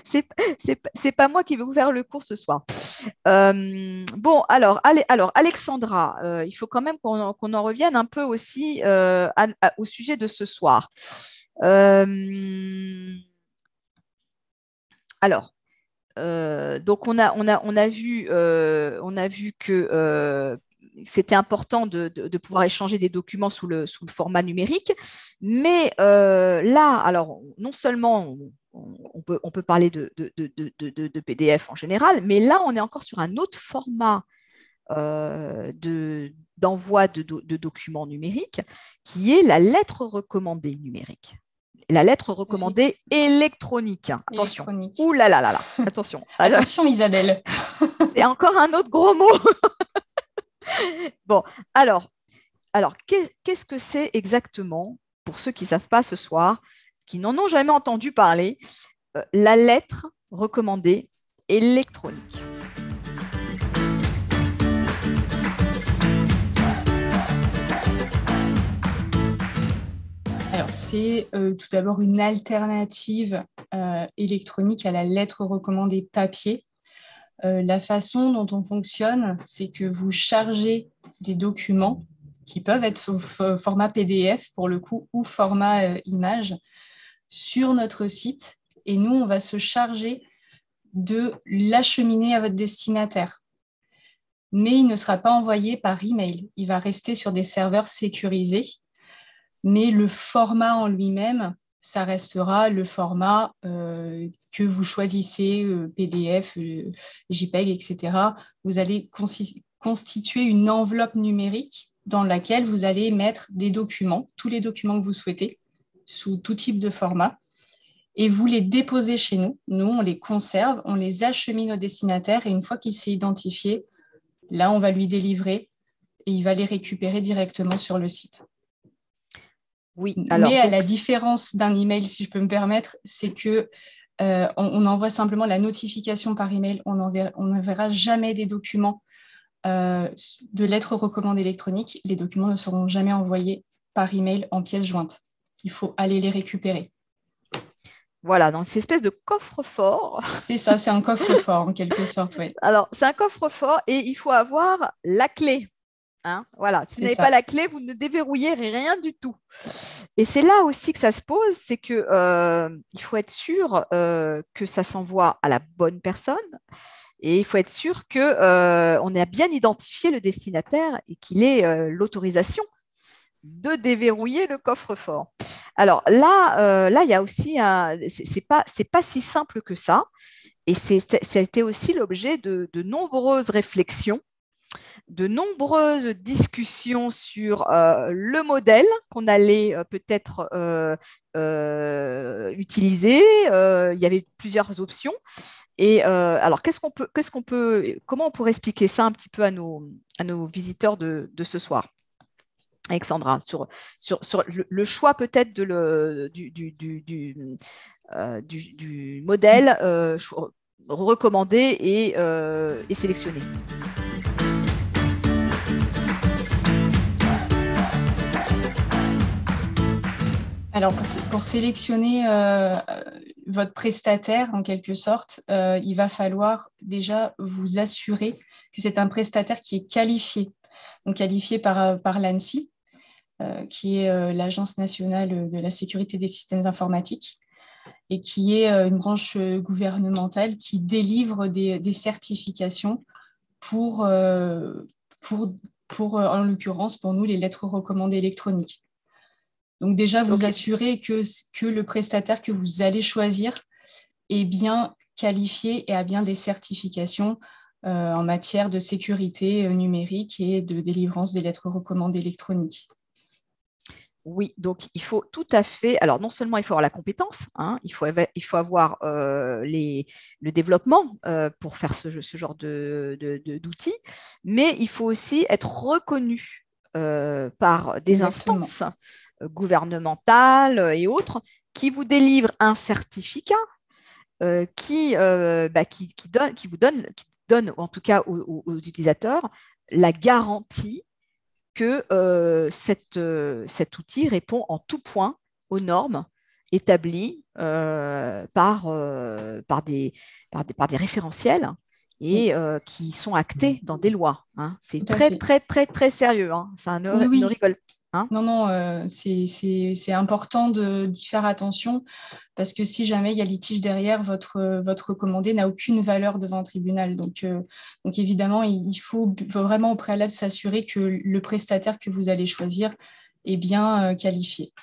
C'est pas moi qui vais vous faire le cours ce soir. Bon, alors Alexandra, il faut quand même qu'on en revienne un peu aussi au sujet de ce soir. Alors, donc on a vu que c'était important de pouvoir échanger des documents sous le format numérique, mais là, alors non seulement on peut parler de PDF en général, mais là on est encore sur un autre format d'envoi de documents numériques, qui est la lettre recommandée numérique. La lettre recommandée électronique. Attention. Ouh là là là là. Attention. Attention, Isabelle. C'est encore un autre gros mot. Bon, alors qu'est-ce que c'est exactement, pour ceux qui ne savent pas ce soir, qui n'en ont jamais entendu parler, la lettre recommandée électronique? Alors, c'est tout d'abord une alternative électronique à la lettre recommandée papier. La façon dont on fonctionne, c'est que vous chargez des documents qui peuvent être au format PDF pour le coup ou format image sur notre site et nous, on va se charger de l'acheminer à votre destinataire. Mais il ne sera pas envoyé par email. Il va rester sur des serveurs sécurisés. Mais le format en lui-même, ça restera le format que vous choisissez, PDF, JPEG, etc. Vous allez constituer une enveloppe numérique dans laquelle vous allez mettre des documents, tous les documents que vous souhaitez, sous tout type de format, et vous les déposez chez nous. Nous, on les conserve, on les achemine au destinataire, et une fois qu'il s'est identifié, là, on va lui délivrer, et il va les récupérer directement sur le site. Oui, alors, mais à la différence d'un email, si je peux me permettre, c'est que on envoie simplement la notification par email. On n'enverra jamais des documents de lettres recommandées électroniques. Les documents ne seront jamais envoyés par email en pièces jointes. Il faut aller les récupérer. Voilà, dans cette espèce de coffre-fort. C'est ça, c'est un coffre-fort en quelque sorte, oui. Alors, c'est un coffre-fort et il faut avoir la clé. Hein, voilà, si vous C'est n'avez ça. pas la clé, vous ne déverrouillez rien du tout. Et c'est là aussi que ça se pose, c'est que il faut être sûr que ça s'envoie à la bonne personne et il faut être sûr que on a bien identifié le destinataire et qu'il ait l'autorisation de déverrouiller le coffre-fort. Alors là, il y a aussi c'est pas si simple que ça, et ça a été aussi l'objet de nombreuses réflexions, de nombreuses discussions sur le modèle qu'on allait peut-être utiliser. Il y avait plusieurs options. Et alors, comment on pourrait expliquer ça un petit peu à nos visiteurs de ce soir? Alexandra, sur le choix peut-être du modèle recommandé et sélectionné. Alors, pour sélectionner votre prestataire, en quelque sorte, il va falloir déjà vous assurer que c'est un prestataire qui est qualifié, donc qualifié par l'ANSSI, qui est l'Agence nationale de la sécurité des systèmes informatiques, et qui est une branche gouvernementale qui délivre des certifications pour, en l'occurrence, pour nous, les lettres recommandées électroniques. Donc déjà, vous assurez que le prestataire que vous allez choisir est bien qualifié et a bien des certifications en matière de sécurité numérique et de délivrance des lettres recommandées électroniques. Oui, donc il faut tout à fait. Alors, non seulement il faut avoir la compétence, hein, il faut avoir le développement pour faire ce genre d'outils, mais il faut aussi être reconnu par des instances gouvernementales et autres qui vous délivrent un certificat qui vous donne, en tout cas aux utilisateurs, la garantie que cet outil répond en tout point aux normes établies par des référentiels et qui sont actés dans des lois. Hein. C'est très, très, très, très sérieux. Hein. Ça ne rigole. Hein. Non, c'est important d'y faire attention parce que si jamais il y a litige derrière, votre recommandé n'a aucune valeur devant un tribunal. Donc évidemment, il faut vraiment au préalable s'assurer que le prestataire que vous allez choisir est bien qualifié.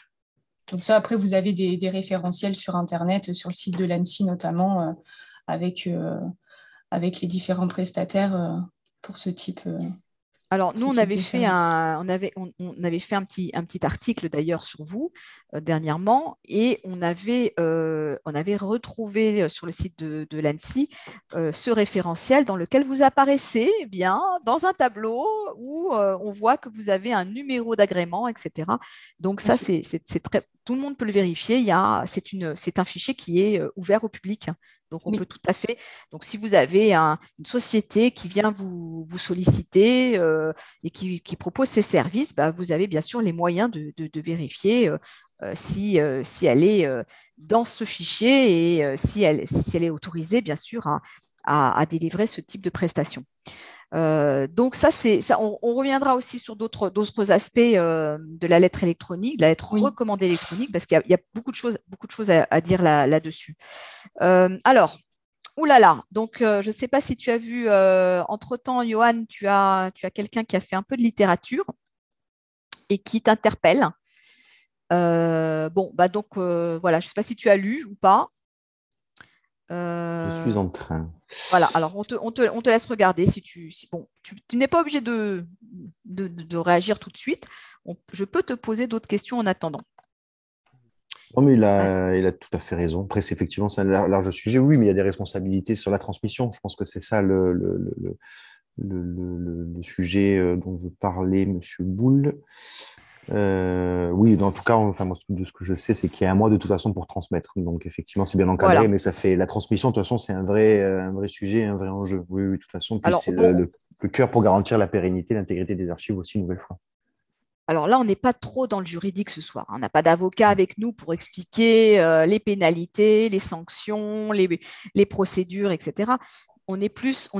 Donc ça, après, vous avez des référentiels sur Internet, sur le site de l'ANSSI notamment, avec les différents prestataires pour ce type. Alors, nous, on avait fait un petit article d'ailleurs sur vous dernièrement, et on avait retrouvé sur le site de l'ANSSI ce référentiel dans lequel vous apparaissez bien dans un tableau où on voit que vous avez un numéro d'agrément, etc. Donc ça, c'est très. Tout le monde peut le vérifier. C'est un fichier qui est ouvert au public. Donc, on peut tout à fait. Donc, si vous avez une société qui vient vous solliciter et qui propose ses services, vous avez bien sûr les moyens de vérifier si elle est dans ce fichier et si elle est autorisée, bien sûr, à délivrer ce type de prestations. Donc ça, on reviendra aussi sur d'autres aspects de la lettre électronique, de la lettre recommandée électronique, parce qu'il y a beaucoup de choses à dire là-dessus. Alors, oulala, donc je ne sais pas si tu as vu, entre-temps, Johan, tu as quelqu'un qui a fait un peu de littérature et qui t'interpelle. Donc voilà, je ne sais pas si tu as lu ou pas. Je suis en train. Voilà, alors on te laisse regarder. Tu n'es pas obligé de réagir tout de suite. Je peux te poser d'autres questions en attendant. Non, mais il a tout à fait raison. Après, effectivement, c'est un large sujet. Oui, mais il y a des responsabilités sur la transmission. Je pense que c'est ça le sujet dont veut parler M. Boulle. Oui, en tout cas, moi, de ce que je sais, c'est qu'il y a un mois de toute façon pour transmettre. Donc, effectivement, c'est bien encadré, voilà. Mais ça fait la transmission, de toute façon, c'est un vrai sujet, un vrai enjeu. Oui, de toute façon. Puis c'est le cœur pour garantir la pérennité, l'intégrité des archives aussi, une nouvelle fois. Alors là, on n'est pas trop dans le juridique ce soir. On n'a pas d'avocat avec nous pour expliquer les pénalités, les sanctions, les procédures, etc. on est plus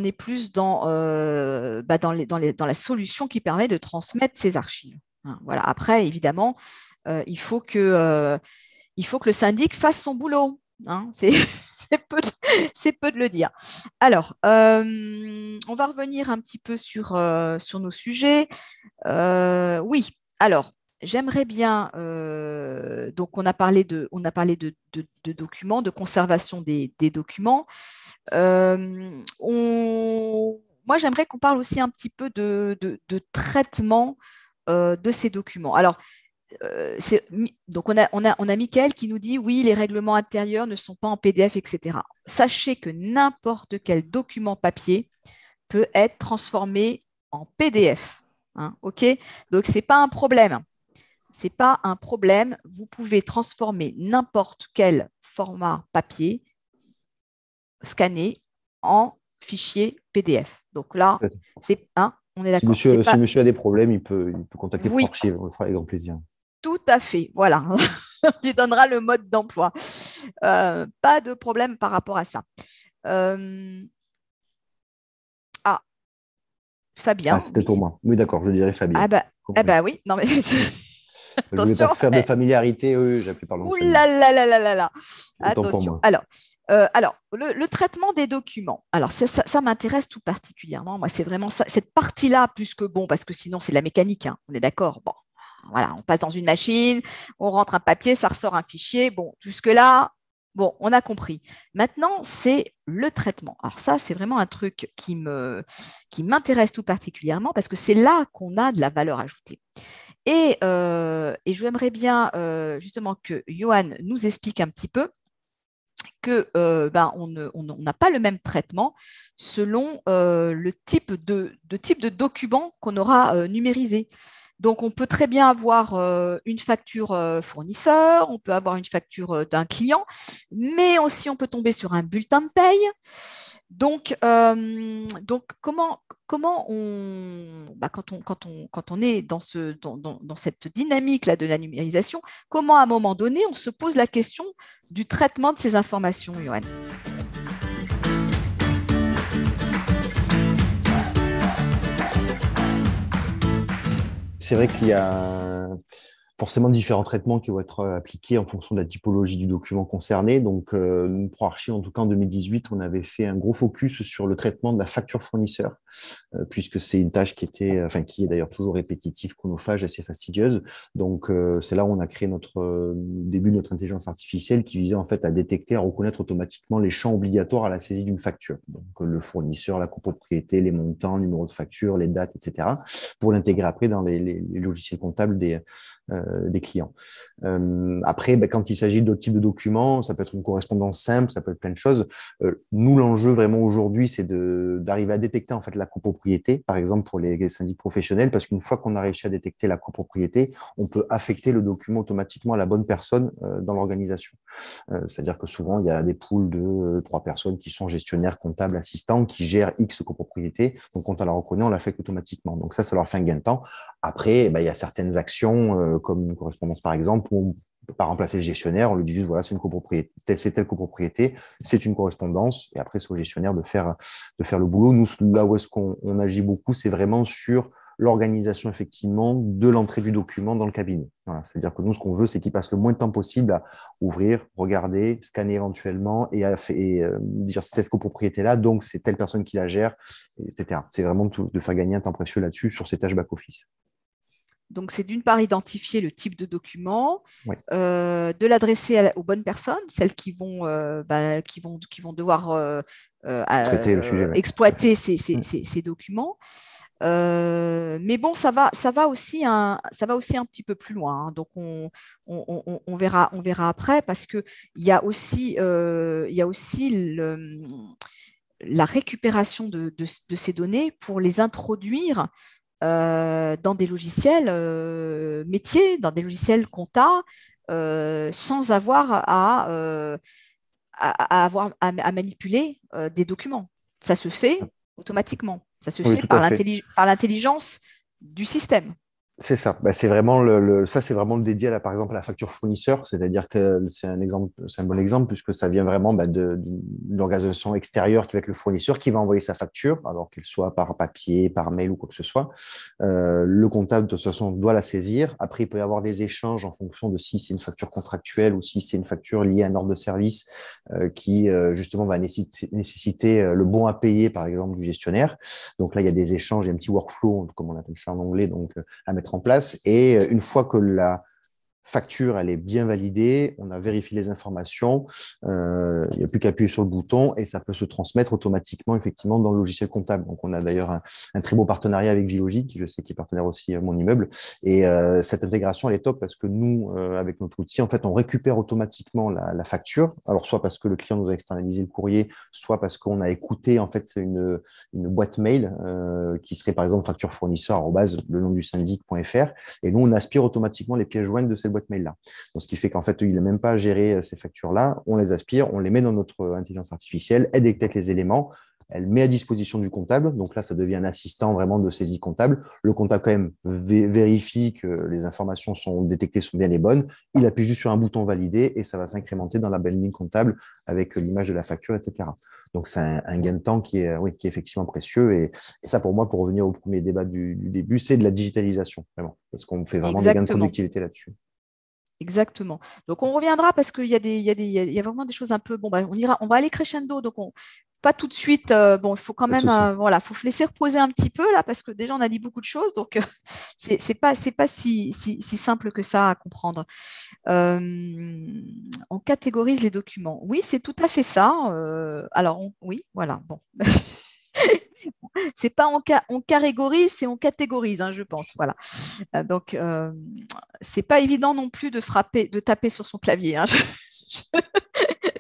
dans la solution qui permet de transmettre ces archives. Hein, voilà. Après, évidemment, il faut que le syndic fasse son boulot. Hein, c'est peu de le dire. Alors, on va revenir un petit peu sur nos sujets. Oui, alors, j'aimerais bien, donc on a parlé de documents, de conservation des documents. Moi, j'aimerais qu'on parle aussi un petit peu de traitement de ces documents. Alors, donc on a Mickaël qui nous dit oui, les règlements intérieurs ne sont pas en PDF, etc. Sachez que n'importe quel document papier peut être transformé en PDF. Hein, ok, donc c'est pas un problème. C'est pas un problème. Vous pouvez transformer n'importe quel format papier scanné en fichier PDF. Donc là, c'est on est d'accord. Si monsieur a des problèmes, il peut contacter ProArchive, on le fera avec grand plaisir. Tout à fait, voilà. On lui donnera le mode d'emploi. Pas de problème par rapport à ça. Fabien. C'était pour moi. Oui, d'accord, je dirais Fabien. Oui, non mais... Je ne voulais pas faire de familiarité, j'ai appelé par le nom. Ouh là là là là là là. Attention. Alors, le traitement des documents. Alors, ça m'intéresse tout particulièrement. Moi, c'est vraiment ça, cette partie-là, plus que parce que sinon, c'est de la mécanique. Hein, on est d'accord. Bon, voilà, on passe dans une machine, on rentre un papier, ça ressort un fichier. Bon, jusque-là, on a compris. Maintenant, c'est le traitement. Alors ça, c'est vraiment un truc qui m'intéresse tout particulièrement parce que c'est là qu'on a de la valeur ajoutée. Et j'aimerais bien justement que Johan nous explique un petit peu que on n'a pas le même traitement selon le type de document qu'on aura numérisé. Donc, on peut très bien avoir une facture fournisseur, on peut avoir une facture d'un client, mais aussi on peut tomber sur un bulletin de paye. Donc comment on, quand on est dans cette dynamique-là de la numérisation, comment à un moment donné, on se pose la question du traitement de ces informations, Johan? C'est vrai qu'il y a forcément différents traitements qui vont être appliqués en fonction de la typologie du document concerné. Donc, nous, ProArchive, en tout cas en 2018, on avait fait un gros focus sur le traitement de la facture fournisseur, puisque c'est une tâche qui est d'ailleurs toujours répétitive, chronophage, assez fastidieuse. Donc, c'est là où on a créé début de notre intelligence artificielle qui visait en fait à détecter, à reconnaître automatiquement les champs obligatoires à la saisie d'une facture. Donc, le fournisseur, la copropriété, les montants, le numéro de facture, les dates, etc., pour l'intégrer après dans les logiciels comptables des clients. Après, quand il s'agit d'autres types de documents, ça peut être une correspondance simple, ça peut être plein de choses. Nous, l'enjeu vraiment aujourd'hui, c'est d'arriver à détecter en fait la copropriété, par exemple pour les syndics professionnels, parce qu'une fois qu'on a réussi à détecter la copropriété, on peut affecter le document automatiquement à la bonne personne dans l'organisation. C'est-à-dire que souvent, il y a des pools de 3 personnes qui sont gestionnaires, comptables, assistants, qui gèrent X copropriétés. Donc, quand on la reconnaît, on l'affecte automatiquement. Donc, ça leur fait un gain de temps. Après, il y a certaines actions, comme une correspondance par exemple, où on ne peut pas remplacer le gestionnaire, on lui dit juste, voilà, c'est une copropriété, c'est telle copropriété, c'est une correspondance, et après, c'est au gestionnaire de faire le boulot. Nous, là où est-ce qu'on agit beaucoup, c'est vraiment sur l'organisation, effectivement, de l'entrée du document dans le cabinet. Voilà, c'est-à-dire que nous, ce qu'on veut, c'est qu'il passe le moins de temps possible à ouvrir, regarder, scanner éventuellement et dire cette copropriété-là, donc c'est telle personne qui la gère, etc. C'est vraiment de faire gagner un temps précieux là-dessus sur ces tâches back-office. Donc, c'est d'une part identifier le type de document, oui. De l'adresser aux bonnes personnes, celles qui vont devoir traiter le sujet, exploiter ces documents. Mais bon, ça va aussi un petit peu plus loin. Hein. Donc, on verra après parce qu'il y a aussi la récupération de ces données pour les introduire dans des logiciels métiers, dans des logiciels compta, sans avoir à manipuler des documents. Ça se fait automatiquement. Ça se fait par l'intelligence du système. C'est ça. Bah, c'est vraiment ça, c'est vraiment le dédié par exemple, à la facture fournisseur. C'est-à-dire que c'est un exemple, c'est un bon exemple puisque ça vient vraiment d'une organisation extérieure qui va être le fournisseur qui va envoyer sa facture, alors qu'elle soit par papier, par mail ou quoi que ce soit. Le comptable, de toute façon, doit la saisir. Après, il peut y avoir des échanges en fonction de si c'est une facture contractuelle ou si c'est une facture liée à un ordre de service qui, justement, va nécessiter le bon à payer, par exemple, du gestionnaire. Donc là, il y a des échanges, il y a un petit workflow, comme on appelle ça en anglais, donc à mettre en place. Et une fois que la facture, elle est bien validée, on a vérifié les informations, il n'y a plus qu'à appuyer sur le bouton et ça peut se transmettre automatiquement effectivement dans le logiciel comptable. Donc on a d'ailleurs un très beau partenariat avec Vilogi, qui je sais qui est partenaire aussi à mon immeuble. Et cette intégration, elle est top parce que nous, avec notre outil, en fait, on récupère automatiquement la facture. Alors soit parce que le client nous a externalisé le courrier, soit parce qu'on a écouté en fait une boîte mail qui serait par exemple facture fournisseur le nom du syndic.fr et nous on aspire automatiquement les pièces jointes de cette boîte mail-là. Donc, ce qui fait qu'en fait, il n'a même pas à gérer ces factures-là. On les aspire, on les met dans notre intelligence artificielle, elle détecte les éléments, elle met à disposition du comptable. Donc là, ça devient un assistant vraiment de saisie comptable. Le comptable, quand même, vérifie que les informations sont détectées, sont bien les bonnes. Il appuie juste sur un bouton valider et ça va s'incrémenter dans la belle ligne comptable avec l'image de la facture, etc. Donc, c'est un gain de temps qui est, oui, qui est effectivement précieux. Et ça, pour moi, pour revenir au premier débat du début, c'est de la digitalisation, vraiment, parce qu'on fait vraiment des gains de Exactement. productivité là-dessus. Exactement. Donc, on reviendra parce qu'il y a il y a vraiment des choses un peu. Bon, bah, on va aller crescendo. Donc, pas tout de suite. Bon, il faut quand Pas de même, souci. voilà, faut se laisser reposer un petit peu là parce que déjà, on a dit beaucoup de choses. Donc, c'est pas si simple que ça à comprendre. On catégorise les documents. Oui, c'est tout à fait ça. Alors, oui, voilà. Bon. C'est pas on catégorise, c'est on catégorise, hein, je pense. Voilà. Donc, c'est pas évident non plus de frapper, de taper sur son clavier. Hein.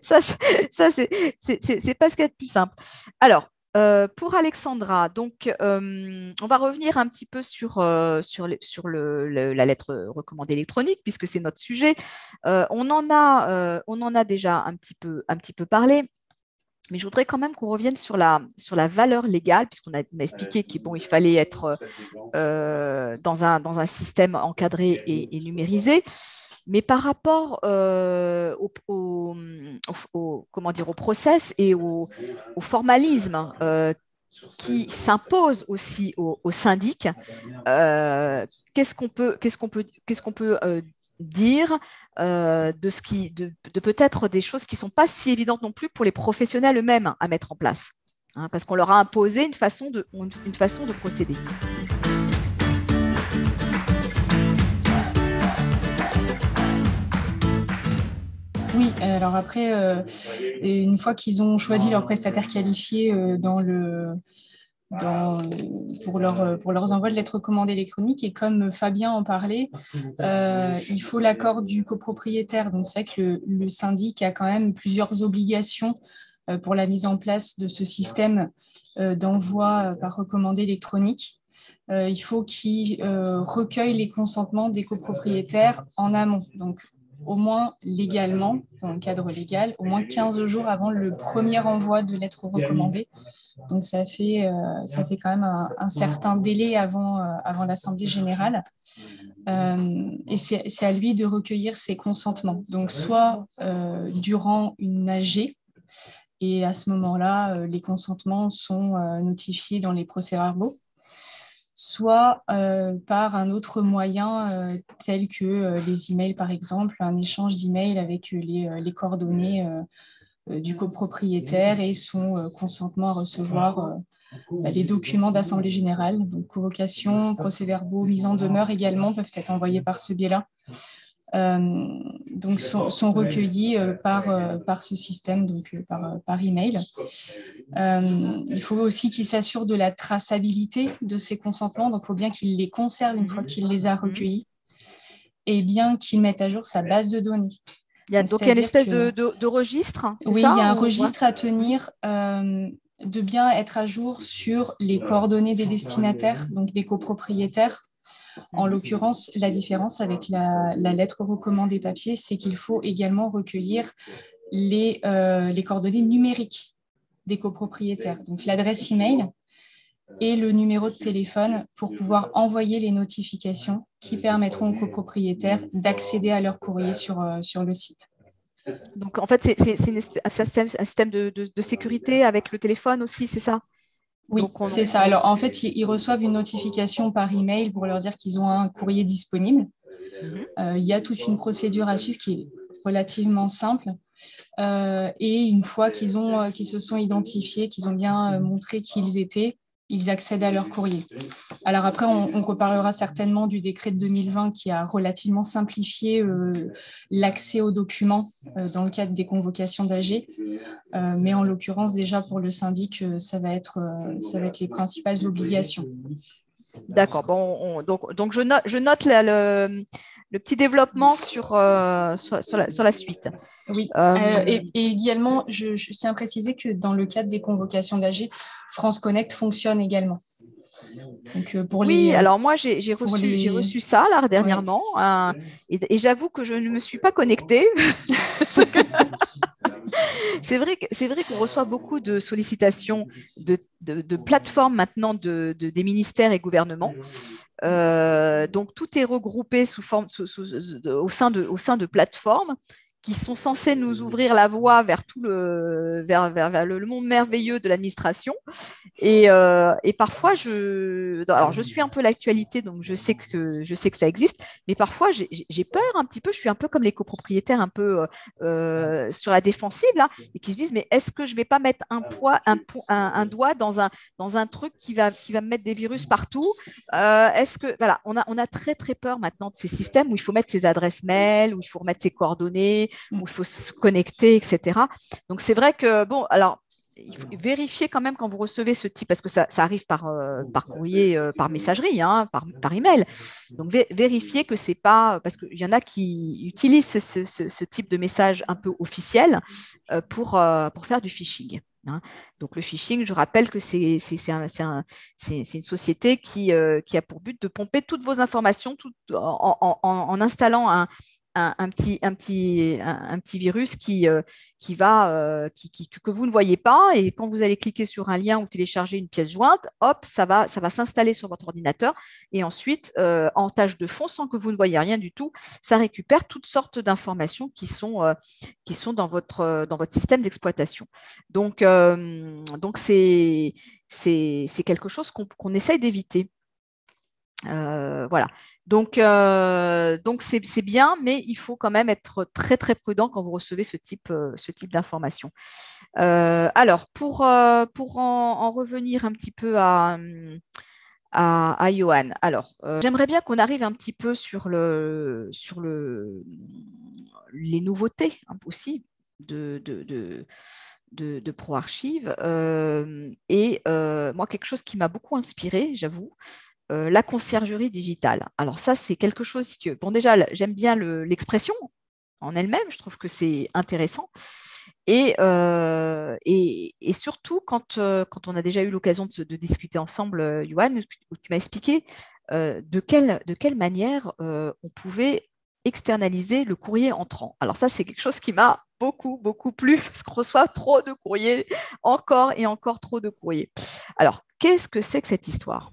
Ça, c'est pas ce qu'il y a de plus simple. Alors, pour Alexandra, donc, on va revenir un petit peu sur la lettre recommandée électronique, puisque c'est notre sujet. On en a déjà un petit peu parlé. Mais je voudrais quand même qu'on revienne sur la valeur légale, puisqu'on a expliqué qu'il bon, il fallait être dans un système encadré et numérisé. Mais par rapport comment dire, au process et au formalisme qui s'impose aussi au syndic, qu'est-ce qu'on peut dire de peut-être des choses qui ne sont pas si évidentes non plus pour les professionnels eux-mêmes à mettre en place, hein, parce qu'on leur a imposé une façon de procéder. Oui, alors après, une fois qu'ils ont choisi leur prestataire qualifié pour leurs envois de lettres recommandées électroniques, et comme Fabien en parlait, il faut l'accord du copropriétaire. Donc c'est vrai que le syndic a quand même plusieurs obligations pour la mise en place de ce système d'envoi par recommandé électronique. Il faut qu'il recueille les consentements des copropriétaires en amont. Donc, au moins légalement, dans le cadre légal, au moins 15 jours avant le premier envoi de lettres recommandées. Donc, ça fait quand même un certain délai avant l'Assemblée générale. Et c'est à lui de recueillir ses consentements. Donc, soit durant une AG, et à ce moment-là, les consentements sont notifiés dans les procès-verbaux, soit par un autre moyen tel que les emails, par exemple, un échange d'emails avec les coordonnées du copropriétaire et son consentement à recevoir les documents d'Assemblée générale. Donc, convocation, procès-verbaux, mise en demeure également peuvent être envoyés par ce biais-là. Donc sont recueillis par ce système, donc par email. Il faut aussi qu'il s'assure de la traçabilité de ces consentements, donc il faut bien qu'il les conserve une fois qu'il les a recueillis et bien qu'il mette à jour sa base de données. Donc il y a une espèce de registre, c'est oui, ça, il y a un registre à tenir, de bien être à jour sur les coordonnées des destinataires, donc des copropriétaires. En l'occurrence, la différence avec la lettre recommandée papier, c'est qu'il faut également recueillir les coordonnées numériques des copropriétaires, donc l'adresse email et le numéro de téléphone pour pouvoir envoyer les notifications qui permettront aux copropriétaires d'accéder à leur courrier sur le site. Donc, en fait, c'est un système de sécurité avec le téléphone aussi, c'est ça? Oui, c'est ça. Alors, en fait, ils reçoivent une notification par email pour leur dire qu'ils ont un courrier disponible. Il y a toute une procédure à suivre qui est relativement simple. Et une fois qu'ils se sont identifiés, qu'ils ont bien montré qui ils étaient, ils accèdent à leur courrier. Alors après, on reparlera certainement du décret de 2020 qui a relativement simplifié l'accès aux documents dans le cadre des convocations d'AG. Mais en l'occurrence, déjà pour le syndic, ça va être les principales obligations. D'accord. Bon, donc je note le petit développement sur la suite. Oui. Et également, je tiens à préciser que dans le cadre des convocations d'AG, France Connect fonctionne également. Donc, alors moi, j'ai reçu ça là, dernièrement, ouais. Et j'avoue que je ne me suis pas connectée. C'est vrai qu'on reçoit beaucoup de sollicitations de plateformes maintenant des ministères et gouvernements. Donc, tout est regroupé au sein de plateformes qui sont censées nous ouvrir la voie vers vers le monde merveilleux de l'administration. Et parfois, je suis un peu l'actualité, donc je sais que ça existe, mais parfois j'ai peur un petit peu. Je suis un peu comme les copropriétaires, un peu sur la défensive là, et qui se disent mais est-ce que je vais pas mettre un doigt dans un truc qui va me mettre des virus partout? Est-ce que voilà, on a très très peur maintenant de ces systèmes où il faut mettre ses adresses mail, où il faut remettre ses coordonnées, où il faut se connecter, etc. Donc c'est vrai que bon, alors il faut vérifier quand même quand vous recevez ce type, parce que ça arrive par courrier, par messagerie, hein, par email. Donc, vérifiez que c'est pas, parce qu'il y en a qui utilisent ce type de message un peu officiel pour faire du phishing. Hein. Donc, le phishing, je rappelle que c'est une société qui a pour but de pomper toutes vos informations en installant un petit virus que vous ne voyez pas, et quand vous allez cliquer sur un lien ou télécharger une pièce jointe, hop, ça va s'installer sur votre ordinateur, et ensuite, en tâche de fond, sans que vous ne voyez rien du tout, ça récupère toutes sortes d'informations qui sont dans votre système d'exploitation. Donc c'est quelque chose qu'on essaye d'éviter. Voilà. Donc c'est bien, mais il faut quand même être très très prudent quand vous recevez ce type d'informations. Alors pour en revenir un petit peu à Johan. Alors j'aimerais bien qu'on arrive un petit peu sur les nouveautés aussi de ProArchive. Et moi, quelque chose qui m'a beaucoup inspiré, j'avoue, la conciergerie digitale. Alors ça, c'est quelque chose que, bon, déjà, j'aime bien l'expression en elle-même, je trouve que c'est intéressant. Et surtout, quand on a déjà eu l'occasion de discuter ensemble, Johan, où tu m'as expliqué de quelle manière on pouvait externaliser le courrier entrant. Alors ça, c'est quelque chose qui m'a beaucoup, beaucoup plu, parce qu'on reçoit trop de courriers, encore et encore trop de courriers. Alors, qu'est-ce que c'est que cette histoire ?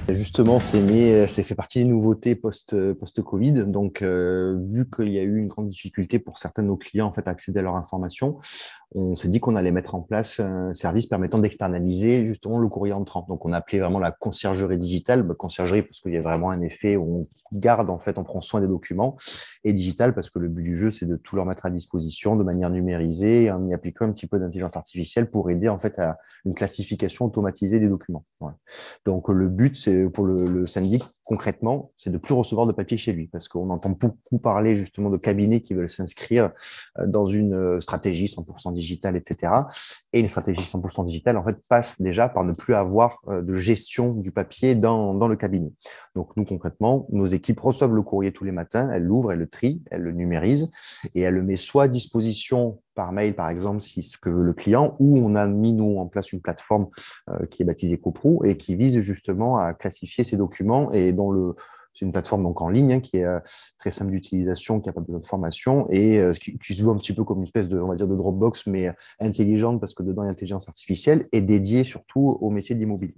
Justement, c'est fait partie des nouveautés post-Covid. Donc, vu qu'il y a eu une grande difficulté pour certains de nos clients en fait, à accéder à leurs informations, on s'est dit qu'on allait mettre en place un service permettant d'externaliser justement le courrier entrant. Donc, on a appelé vraiment la conciergerie digitale. Conciergerie parce qu'il y a vraiment un effet où on garde, en fait, on prend soin des documents. Et digital parce que le but du jeu, c'est de tout leur mettre à disposition de manière numérisée, en y appliquant un petit peu d'intelligence artificielle pour aider en fait à une classification automatisée des documents. Voilà. Donc, le but, c'est pour le syndic, concrètement, c'est de ne plus recevoir de papier chez lui parce qu'on entend beaucoup parler justement de cabinets qui veulent s'inscrire dans une stratégie 100% digitale, etc. Et une stratégie 100% digitale, en fait, passe déjà par ne plus avoir de gestion du papier dans le cabinet. Donc, nous, concrètement, nos équipes reçoivent le courrier tous les matins, elles l'ouvrent, elles le trient, elles le numérisent et elles le mettent soit à disposition par mail, par exemple, si ce que veut le client, ou on a mis, nous, en place une plateforme qui est baptisée CoPro et qui vise justement à classifier ces documents et dont C'est une plateforme donc en ligne qui est très simple d'utilisation, qui n'a pas besoin de formation et qui se voit un petit peu comme une espèce de, on va dire, de Dropbox, mais intelligente parce que dedans, il y a l'intelligence artificielle et dédiée surtout au métier de l'immobilier.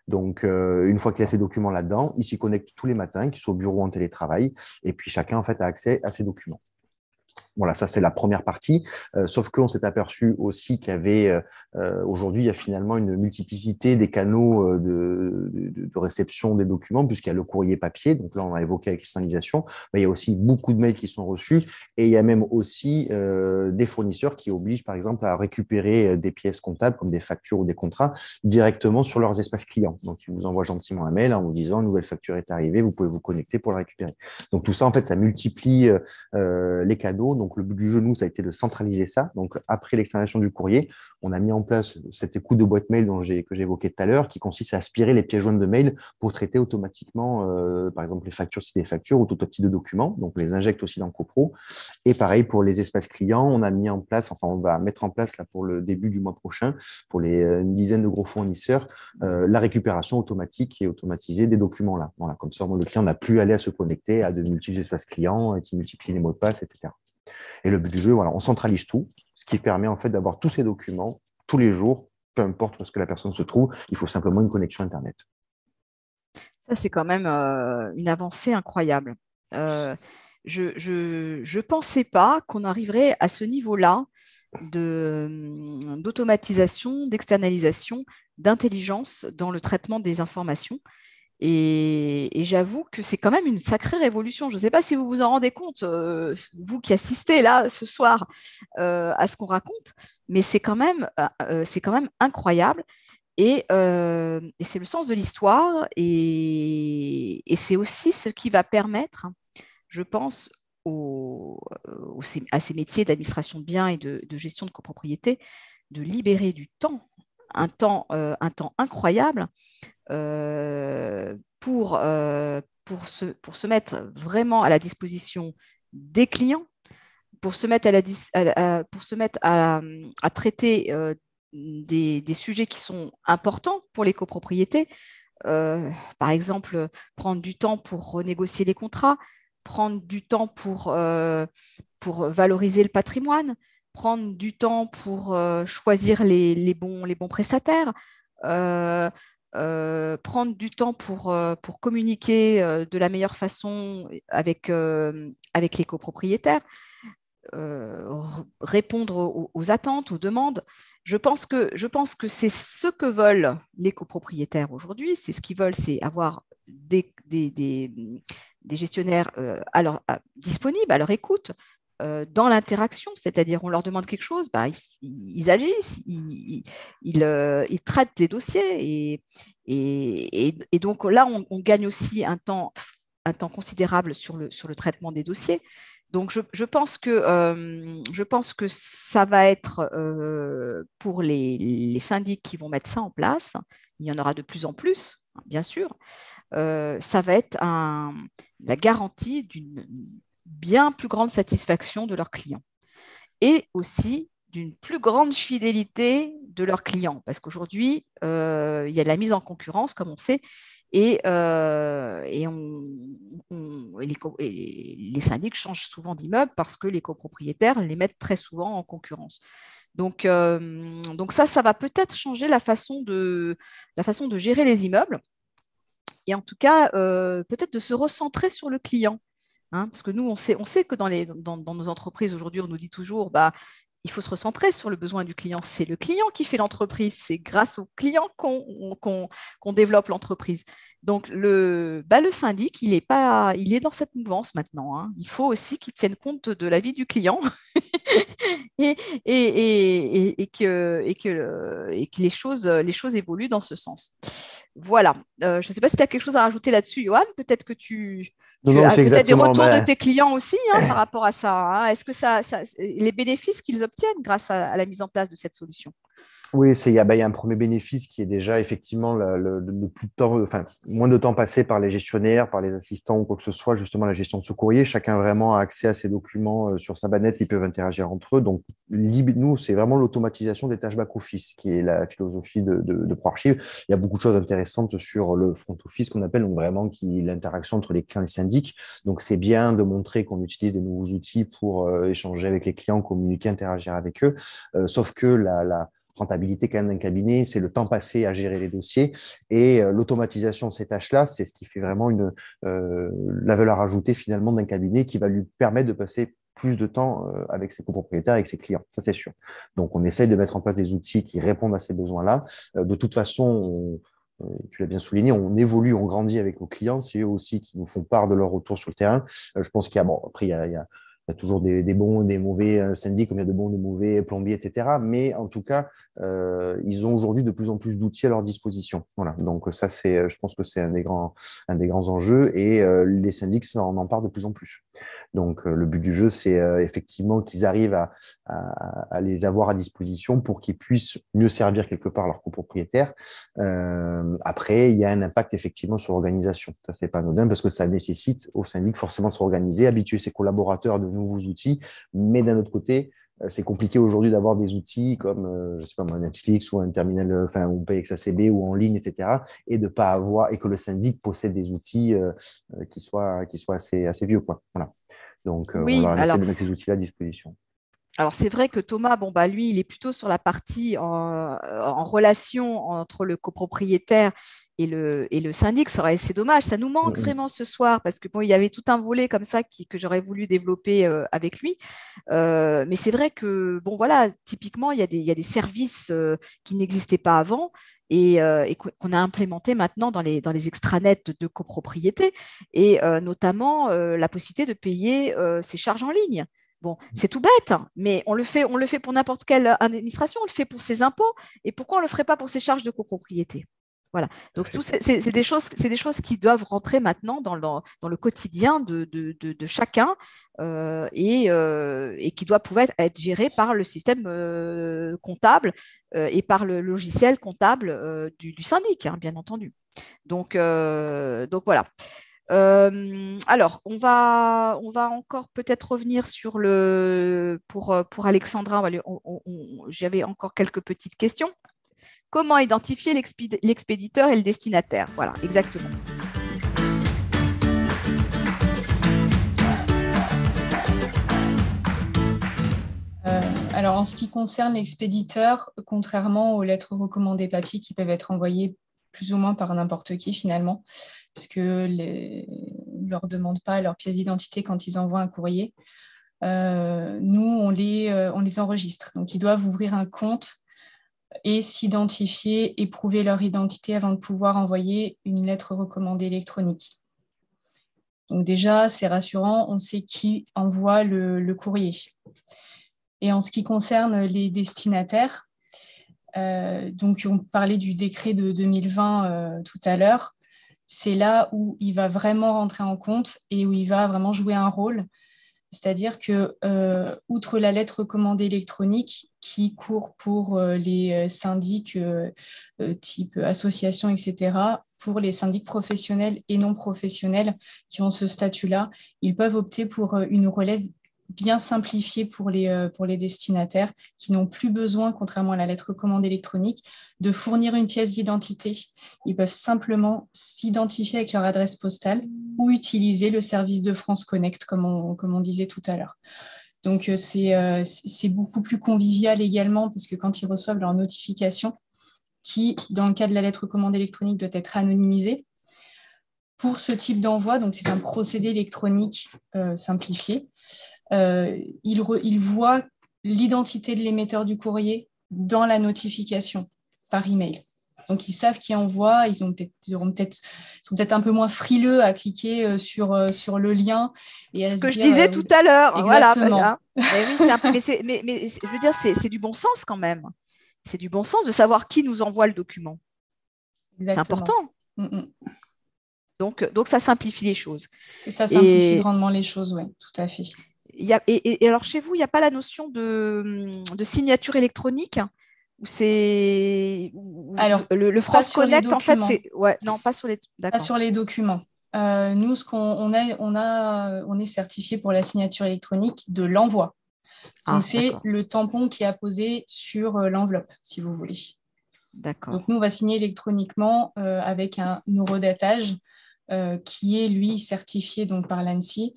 Donc, une fois qu'il y a ces documents là-dedans, il s'y connecte tous les matins, qu'il soit au bureau ou en télétravail, et puis chacun en fait a accès à ces documents. Voilà, ça c'est la première partie. Sauf qu'on s'est aperçu aussi qu'il y avait aujourd'hui, il y a finalement une multiplicité des canaux de réception des documents, puisqu'il y a le courrier papier. Donc là, on a évoqué avec l'externalisation, mais il y a aussi beaucoup de mails qui sont reçus, et il y a même aussi des fournisseurs qui obligent, par exemple, à récupérer des pièces comptables comme des factures ou des contrats directement sur leurs espaces clients. Donc ils vous envoient gentiment un mail en vous disant une nouvelle facture est arrivée, vous pouvez vous connecter pour la récupérer. Donc tout ça, en fait, ça multiplie les canaux. Donc, le but du jeu, nous, ça a été de centraliser ça. Donc, après l'externalisation du courrier, on a mis en place cette écoute de boîte mail que j'ai évoqué tout à l'heure, qui consiste à aspirer les pièces jointes de mail pour traiter automatiquement, par exemple, les factures, si des factures ou tout type de documents. Donc, on les injecte aussi dans CoPro. Et pareil, pour les espaces clients, on a mis en place, enfin, on va mettre en place là pour le début du mois prochain, pour une dizaine de gros fournisseurs, la récupération automatique et automatisée des documents là. Voilà, comme ça, le client n'a plus à aller à se connecter à de multiples espaces clients qui multiplient les mots de passe, etc. Et le but du jeu, voilà, on centralise tout, ce qui permet en fait d'avoir tous ces documents tous les jours, peu importe où est-ce que la personne se trouve, il faut simplement une connexion Internet. Ça, c'est quand même une avancée incroyable. Je ne pensais pas qu'on arriverait à ce niveau-là d'automatisation, d'externalisation, d'intelligence dans le traitement des informations. Et j'avoue que c'est quand même une sacrée révolution. Je ne sais pas si vous vous en rendez compte, vous qui assistez là ce soir à ce qu'on raconte, mais c'est quand même incroyable. Et c'est le sens de l'histoire et c'est aussi ce qui va permettre, je pense, à ces métiers d'administration de biens et de gestion de copropriété de libérer du temps, un temps incroyable pour se mettre vraiment à la disposition des clients, pour se mettre à traiter des sujets qui sont importants pour les copropriétés. Par exemple, prendre du temps pour renégocier les contrats, prendre du temps pour valoriser le patrimoine, prendre du temps pour choisir les bons prestataires, prendre du temps pour communiquer de la meilleure façon avec les copropriétaires, répondre aux attentes, aux demandes. Je pense que c'est ce que veulent les copropriétaires aujourd'hui. C'est ce qu'ils veulent, c'est avoir des gestionnaires disponibles, à leur écoute, dans l'interaction, c'est-à-dire on leur demande quelque chose, ils agissent, ils traitent les dossiers et donc là on gagne aussi un temps considérable sur le traitement des dossiers. Donc je pense que ça va être pour les syndics qui vont mettre ça en place, il y en aura de plus en plus, bien sûr, ça va être la garantie d'une bien plus grande satisfaction de leurs clients et aussi d'une plus grande fidélité de leurs clients. Parce qu'aujourd'hui, il y a de la mise en concurrence, comme on sait, et les syndics changent souvent d'immeubles parce que les copropriétaires les mettent très souvent en concurrence. Donc ça va peut-être changer la façon de gérer les immeubles et en tout cas, peut-être de se recentrer sur le client. Parce que nous, on sait que dans nos entreprises aujourd'hui, on nous dit toujours, il faut se recentrer sur le besoin du client. C'est le client qui fait l'entreprise. C'est grâce au client qu'on développe l'entreprise. Donc, le syndic, il est dans cette mouvance maintenant. Il faut aussi qu'il tienne compte de la vie du client et que les choses évoluent dans ce sens. Voilà. Je ne sais pas si tu as quelque chose à rajouter là-dessus, Johan. Peut-être que tu as peut-être des retours de tes clients aussi par rapport à ça. Est-ce que les bénéfices qu'ils obtiennent grâce à la mise en place de cette solution? Oui, il y a un premier bénéfice qui est déjà effectivement le plus de temps, enfin, moins de temps passé par les gestionnaires, par les assistants ou quoi que ce soit, justement la gestion de ce courrier. Chacun vraiment a accès à ses documents sur sa banette, ils peuvent interagir entre eux. Donc, nous, c'est vraiment l'automatisation des tâches back-office qui est la philosophie de ProArchive. Il y a beaucoup de choses intéressantes sur le front office qu'on appelle, donc vraiment l'interaction entre les clients et les syndics. Donc, c'est bien de montrer qu'on utilise des nouveaux outils pour échanger avec les clients, communiquer, interagir avec eux. Sauf que la rentabilité quand même d'un cabinet, c'est le temps passé à gérer les dossiers et l'automatisation de ces tâches-là, c'est ce qui fait vraiment la valeur ajoutée finalement d'un cabinet qui va lui permettre de passer plus de temps avec ses copropriétaires, avec ses clients, ça c'est sûr. Donc on essaye de mettre en place des outils qui répondent à ces besoins-là. De toute façon, tu l'as bien souligné, on évolue, on grandit avec nos clients, c'est eux aussi qui nous font part de leur retour sur le terrain. Je pense qu'il y a, bon, après, il y a toujours des bons et des mauvais syndics, comme il y a de bons et de mauvais plombiers, etc. Mais en tout cas, ils ont aujourd'hui de plus en plus d'outils à leur disposition. Voilà. Donc ça, je pense que c'est un des grands enjeux et les syndics en parlent de plus en plus. Donc le but du jeu, c'est effectivement qu'ils arrivent à les avoir à disposition pour qu'ils puissent mieux servir quelque part leurs copropriétaires. Après, il y a un impact effectivement sur l'organisation. Ça, c'est pas anodin parce que ça nécessite au syndic forcément de s'organiser, habituer ses collaborateurs de nouveaux outils. Mais d'un autre côté, c'est compliqué aujourd'hui d'avoir des outils comme, je sais pas moi, Netflix ou un terminal, enfin, ou PXACB ou en ligne, etc. Et de pas avoir, et que le syndic possède des outils qui soient assez vieux, quoi. Voilà. Donc, Oui, on essaie de mettre ces outils-là à disposition. alors c'est vrai que Thomas, bon, bah, lui, il est plutôt sur la partie en relation entre le copropriétaire et le syndic. C'est dommage, ça nous manque Mm, vraiment ce soir parce que bon, il y avait tout un volet comme ça que j'aurais voulu développer avec lui. Mais c'est vrai que bon, voilà, typiquement, il y a des services qui n'existaient pas avant et qu'on a implémenté maintenant dans les extranets de copropriété et notamment la possibilité de payer ses charges en ligne. Bon, c'est tout bête, hein, mais on le fait pour n'importe quelle administration, on le fait pour ses impôts, et pourquoi on ne le ferait pas pour ses charges de copropriété? Voilà. tout à Donc, fait. c'est des choses qui doivent rentrer maintenant dans le quotidien de chacun et qui doivent pouvoir être gérées par le système comptable et par le logiciel comptable du syndic, hein, bien entendu. Donc voilà. Alors, on va encore peut-être revenir sur pour Alexandra, j'avais encore quelques petites questions. Comment identifier l'expéditeur et le destinataire? Voilà, exactement. Alors, en ce qui concerne l'expéditeur, contrairement aux lettres recommandées papier qui peuvent être envoyées plus ou moins par n'importe qui finalement, puisque ne leur demande pas leur pièce d'identité quand ils envoient un courrier, nous, on les enregistre. Donc, ils doivent ouvrir un compte et s'identifier et prouver leur identité avant de pouvoir envoyer une lettre recommandée électronique. Donc déjà, c'est rassurant, on sait qui envoie le courrier. Et en ce qui concerne les destinataires, donc on parlait du décret de 2020 tout à l'heure, c'est là où il va vraiment rentrer en compte et où il va vraiment jouer un rôle. C'est-à-dire que, outre la lettre recommandée électronique qui court pour les syndics type association, etc., pour les syndics professionnels et non professionnels qui ont ce statut-là, ils peuvent opter pour une relève bien simplifiée pour les destinataires qui n'ont plus besoin, contrairement à la lettre recommandée électronique, de fournir une pièce d'identité. Ils peuvent simplement s'identifier avec leur adresse postale ou utiliser le service de France Connect, comme on disait tout à l'heure. Donc, c'est beaucoup plus convivial également, parce que quand ils reçoivent leur notification, qui, dans le cas de la lettre recommandée électronique, doit être anonymisée, pour ce type d'envoi, donc c'est un procédé électronique simplifié, ils voient l'identité de l'émetteur du courrier dans la notification par email. Donc, ils savent qui envoie, ils sont peut-être un peu moins frileux à cliquer sur le lien. Et ce que je disais tout à l'heure. Exactement. Voilà, mais oui, mais je veux dire, c'est du bon sens quand même. C'est du bon sens de savoir qui nous envoie le document. C'est important. Donc, ça simplifie les choses. Et ça simplifie grandement les choses, oui, tout à fait. Et alors, chez vous, il n'y a pas la notion de signature électronique Ou c'est Alors, le France Connect, en fait, c'est non, pas sur les pas sur les documents. Nous, on est certifié pour la signature électronique de l'envoi. Donc, c'est le tampon qui est apposé sur l'enveloppe, si vous voulez. D'accord. Donc, nous, on va signer électroniquement avec un neurodatage qui est, lui, certifié donc, par l'ANSSI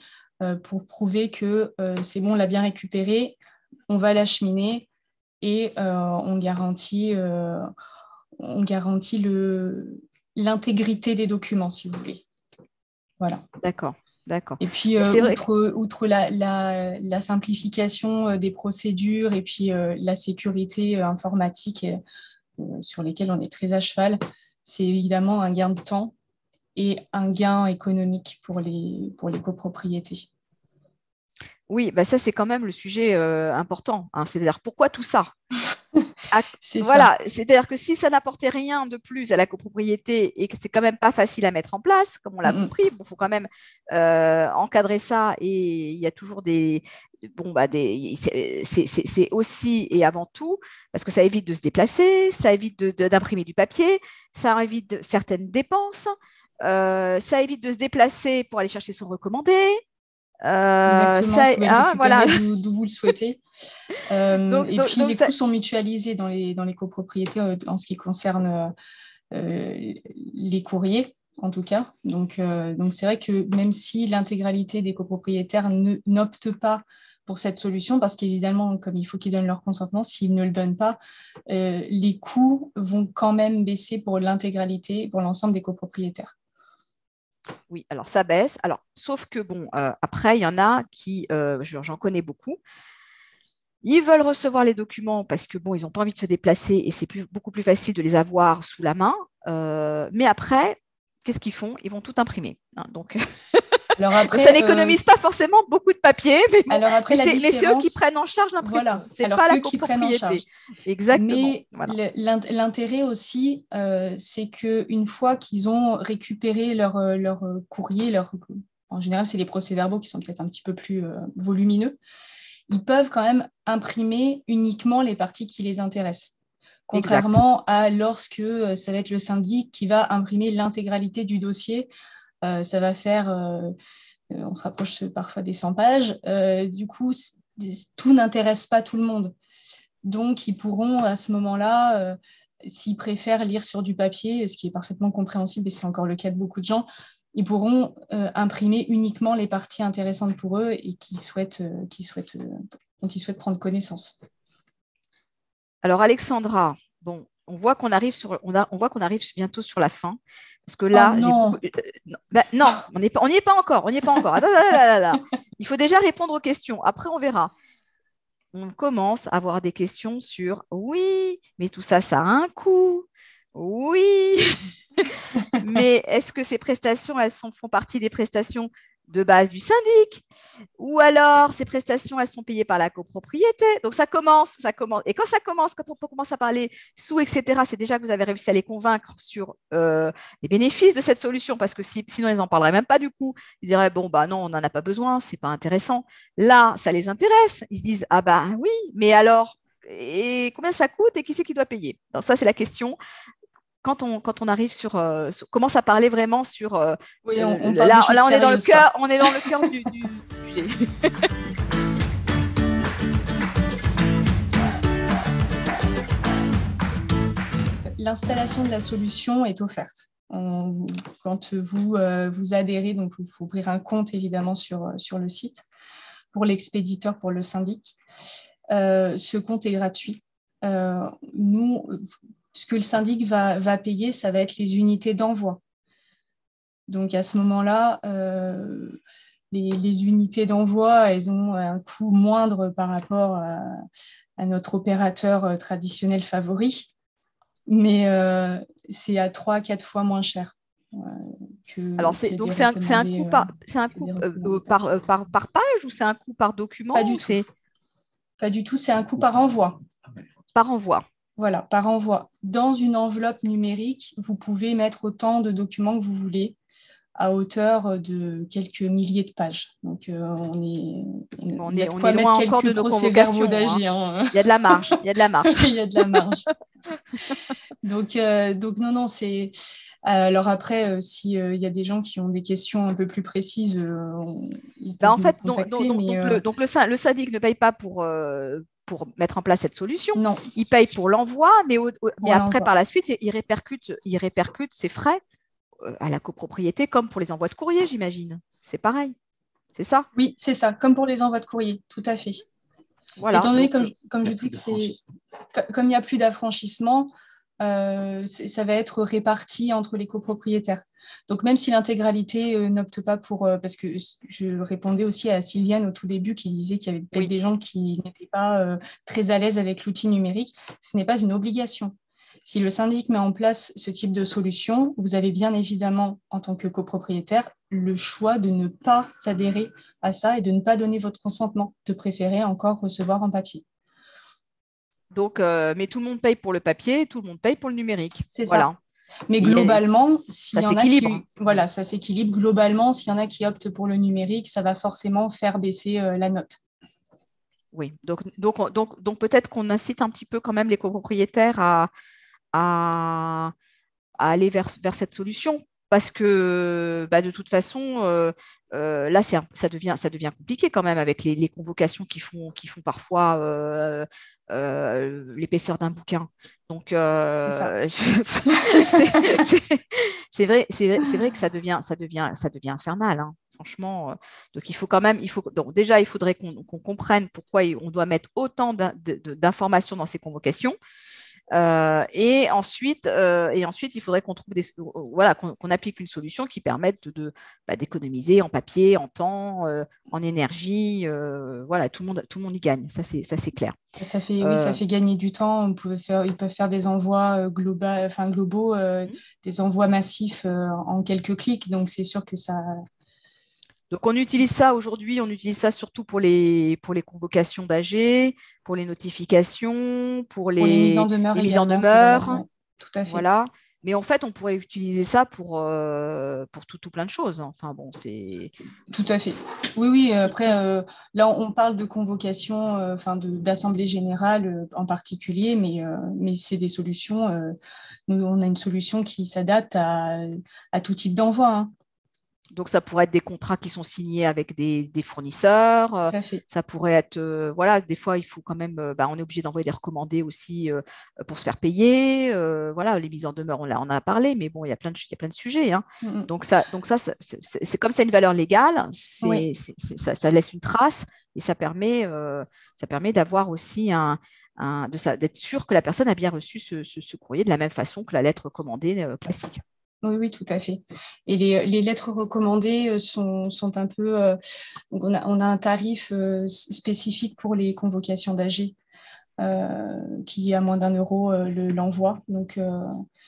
pour prouver que c'est bon, on l'a bien récupéré, on va l'acheminer et on garantit l'intégrité des documents, si vous voulez. Voilà. D'accord. Et puis, outre la simplification des procédures et puis la sécurité informatique sur lesquelles on est très à cheval, c'est évidemment un gain de temps et un gain économique pour les copropriétés. Oui, bah ça, c'est quand même le sujet important. Hein. C'est-à-dire, pourquoi tout ça? Voilà, c'est-à-dire que si ça n'apportait rien de plus à la copropriété et que c'est quand même pas facile à mettre en place, comme on l'a compris, il faut quand même encadrer ça et il y a toujours c'est aussi et avant tout parce que ça évite de se déplacer, ça évite d'imprimer du papier, ça évite certaines dépenses, ça évite de se déplacer pour aller chercher son recommandé. Exactement, vous pouvez le récupérer d'où vous le souhaitez. Puis les coûts sont mutualisés dans les copropriétés en ce qui concerne les courriers, en tout cas. Donc c'est vrai que même si l'intégralité des copropriétaires n'optent pas pour cette solution, parce qu'évidemment, comme il faut qu'ils donnent leur consentement, s'ils ne le donnent pas, les coûts vont quand même baisser pour l'intégralité, pour l'ensemble des copropriétaires. Oui, alors ça baisse. Alors, sauf que bon, après, il y en a qui, j'en connais beaucoup, ils veulent recevoir les documents parce que bon, ils n'ont pas envie de se déplacer et c'est beaucoup plus facile de les avoir sous la main. Mais après, qu'est-ce qu'ils font? Ils vont tout imprimer. Hein, donc, alors après, ça n'économise pas forcément beaucoup de papier, mais, bon, alors après, mais c'est eux qui prennent en charge l'impression. Voilà. C'est pas la copropriété. Exactement. Mais voilà. L'intérêt aussi, c'est qu'une fois qu'ils ont récupéré leur courrier, en général, c'est les procès-verbaux qui sont peut-être un petit peu plus volumineux, ils peuvent quand même imprimer uniquement les parties qui les intéressent. Contrairement à lorsque ça va être le syndic qui va imprimer l'intégralité du dossier. Ça va faire, on se rapproche parfois des 100 pages. Du coup, tout n'intéresse pas tout le monde. Donc, ils pourront à ce moment-là, s'ils préfèrent lire sur du papier, ce qui est parfaitement compréhensible et c'est encore le cas de beaucoup de gens, ils pourront imprimer uniquement les parties intéressantes pour eux et dont ils souhaitent prendre connaissance. Alors, Alexandra, bon, on voit qu'on arrive bientôt sur la fin. Parce que là, non, non, on n'y est pas encore. Il faut déjà répondre aux questions. Après, on verra. On commence à avoir des questions sur oui, mais tout ça, ça a un coût. Oui, mais est-ce que ces prestations, font partie des prestations de base du syndic? Ou alors, ces prestations, elles sont payées par la copropriété? Donc, ça commence. Et quand on commence à parler sous, etc., c'est déjà que vous avez réussi à les convaincre sur les bénéfices de cette solution, parce que sinon, ils n'en parleraient même pas du coup. Ils diraient, bon, bah non, on n'en a pas besoin, c'est pas intéressant. Là, ça les intéresse. Ils se disent, ah bah oui, mais alors, et combien ça coûte et qui c'est qui doit payer? Donc, ça, c'est la question. Quand on arrive sur commence à parler vraiment sur oui, là on est dans le cœur, du sujet. L'installation de la solution est offerte. Quand vous adhérez, donc il faut ouvrir un compte évidemment sur le site pour l'expéditeur, pour le syndic. Ce compte est gratuit. Nous, ce que le syndic va payer, ça va être les unités d'envoi. Donc, à ce moment-là, les unités d'envoi, elles ont un coût moindre par rapport à notre opérateur traditionnel favori, mais c'est à 3-4 fois moins cher. Alors, c'est un coût par page ou c'est un coût par document? Pas du tout. Pas du tout, c'est un coût par envoi. Par envoi. Voilà, par envoi. Dans une enveloppe numérique, vous pouvez mettre autant de documents que vous voulez. à hauteur de quelques milliers de pages. Donc, il y a de on quoi est mettre loin encore de quelques nos procès-verbaux convocations. d'AG. Hein. Il y a de la marge, il y a de la marge. Il y a de la marge. Donc non, c'est... Alors après, s'il y a des gens qui ont des questions un peu plus précises, ils peuvent En fait, nous contacter. le syndic ne paye pas pour mettre en place cette solution. Non. Il paye pour l'envoi, mais après, par la suite, il répercute ses frais à la copropriété, comme pour les envois de courrier, j'imagine. C'est pareil. C'est ça? Oui, c'est ça, comme pour les envois de courrier, tout à fait. Voilà. Étant donné, comme je dis, comme il n'y a plus d'affranchissement, ça va être réparti entre les copropriétaires. Donc, même si l'intégralité n'opte pas pour... parce que je répondais aussi à Sylviane au tout début qui disait qu'il y avait peut-être des gens qui n'étaient pas très à l'aise avec l'outil numérique. Ce n'est pas une obligation. Si le syndic met en place ce type de solution, vous avez bien évidemment, en tant que copropriétaire, le choix de ne pas adhérer à ça et de ne pas donner votre consentement, de préférer encore recevoir en papier. Donc, mais tout le monde paye pour le papier, tout le monde paye pour le numérique. C'est ça. Mais globalement, s'il y en a qui... Voilà, ça s'équilibre. Globalement, s'il y en a qui optent pour le numérique, ça va forcément faire baisser la note. Oui, donc peut-être qu'on incite un petit peu quand même les copropriétaires à aller vers cette solution, parce que de toute façon, là, ça devient compliqué quand même avec les convocations qui font parfois l'épaisseur d'un bouquin. Donc, c'est vrai que ça devient infernal, hein, franchement. Donc, il faut quand même, donc déjà, il faudrait qu'on comprenne pourquoi on doit mettre autant d'informations dans ces convocations. Et ensuite, il faudrait qu'on trouve qu'on applique une solution qui permette d'économiser en papier, en temps, en énergie. Voilà, tout le monde y gagne. Ça, c'est clair. Ça fait gagner du temps. Ils peuvent faire des envois globaux, des envois massifs en quelques clics. Donc, c'est sûr que ça... Donc, on utilise ça aujourd'hui, surtout pour les convocations d'AG, pour les notifications, pour les mises en demeure. Tout à fait. Voilà. Mais en fait, on pourrait utiliser ça pour tout plein de choses. Enfin, bon, c'est... Tout à fait. Oui. Après, là, on parle de convocation, d'assemblée générale en particulier, mais c'est des solutions. Nous, on a une solution qui s'adapte à tout type d'envoi. Hein. Donc, ça pourrait être des contrats qui sont signés avec des fournisseurs. Ça pourrait être, des fois, il faut quand même, on est obligé d'envoyer des recommandés aussi pour se faire payer. Les mises en demeure, on en a parlé, mais bon, il y a plein de sujets. Hein. Mm-hmm. Donc, ça c'est comme ça une valeur légale, ça laisse une trace et ça permet d'avoir aussi d'être sûr que la personne a bien reçu ce courrier de la même façon que la lettre recommandée classique. Oui, tout à fait. Et les lettres recommandées sont un peu... donc on a un tarif spécifique pour les convocations d'AG qui est à moins d'1 € l'envoi.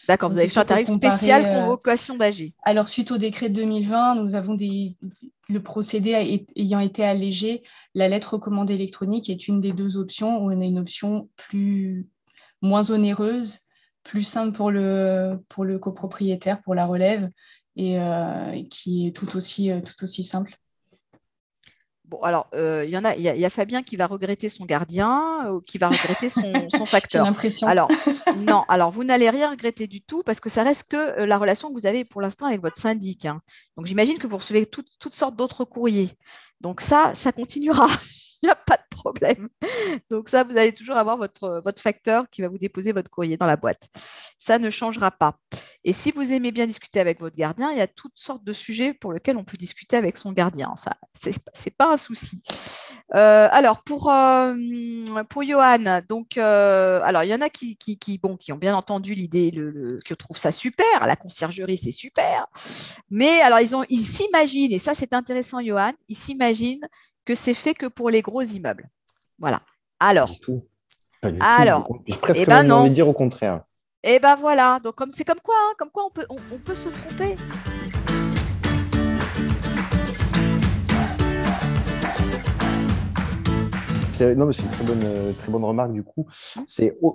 D'accord, vous avez fait un tarif spécial convocation d'AG. Alors, suite au décret de 2020, nous avons le procédé ayant été allégé. La lettre recommandée électronique est une des deux options où on a une option moins onéreuse, plus simple pour le copropriétaire, pour la relève, et qui est tout aussi simple. Bon, alors, il y a Fabien qui va regretter son gardien, qui va regretter son facteur. J'ai l'impression. Alors, vous n'allez rien regretter du tout, parce que ça reste que la relation que vous avez pour l'instant avec votre syndic. Hein. Donc, j'imagine que vous recevez toutes sortes d'autres courriers. Donc, ça continuera. Il n'y a pas de problème. Donc ça, vous allez toujours avoir votre facteur qui va vous déposer votre courrier dans la boîte. Ça ne changera pas. Et si vous aimez bien discuter avec votre gardien, il y a toutes sortes de sujets pour lesquels on peut discuter avec son gardien. Ça, c'est pas un souci. Alors, pour Johan, donc, alors, il y en a qui ont bien entendu l'idée, qui trouvent ça super. La conciergerie, c'est super. Mais alors, ils s'imaginent, et ça, c'est intéressant, Johan, ils s'imaginent que c'est fait que pour les gros immeubles. Voilà. Alors. Pas du tout. Je presque même envie de dire au contraire. Et ben voilà. Donc c'est comme quoi on peut se tromper. Non, mais c'est une très bonne remarque du coup.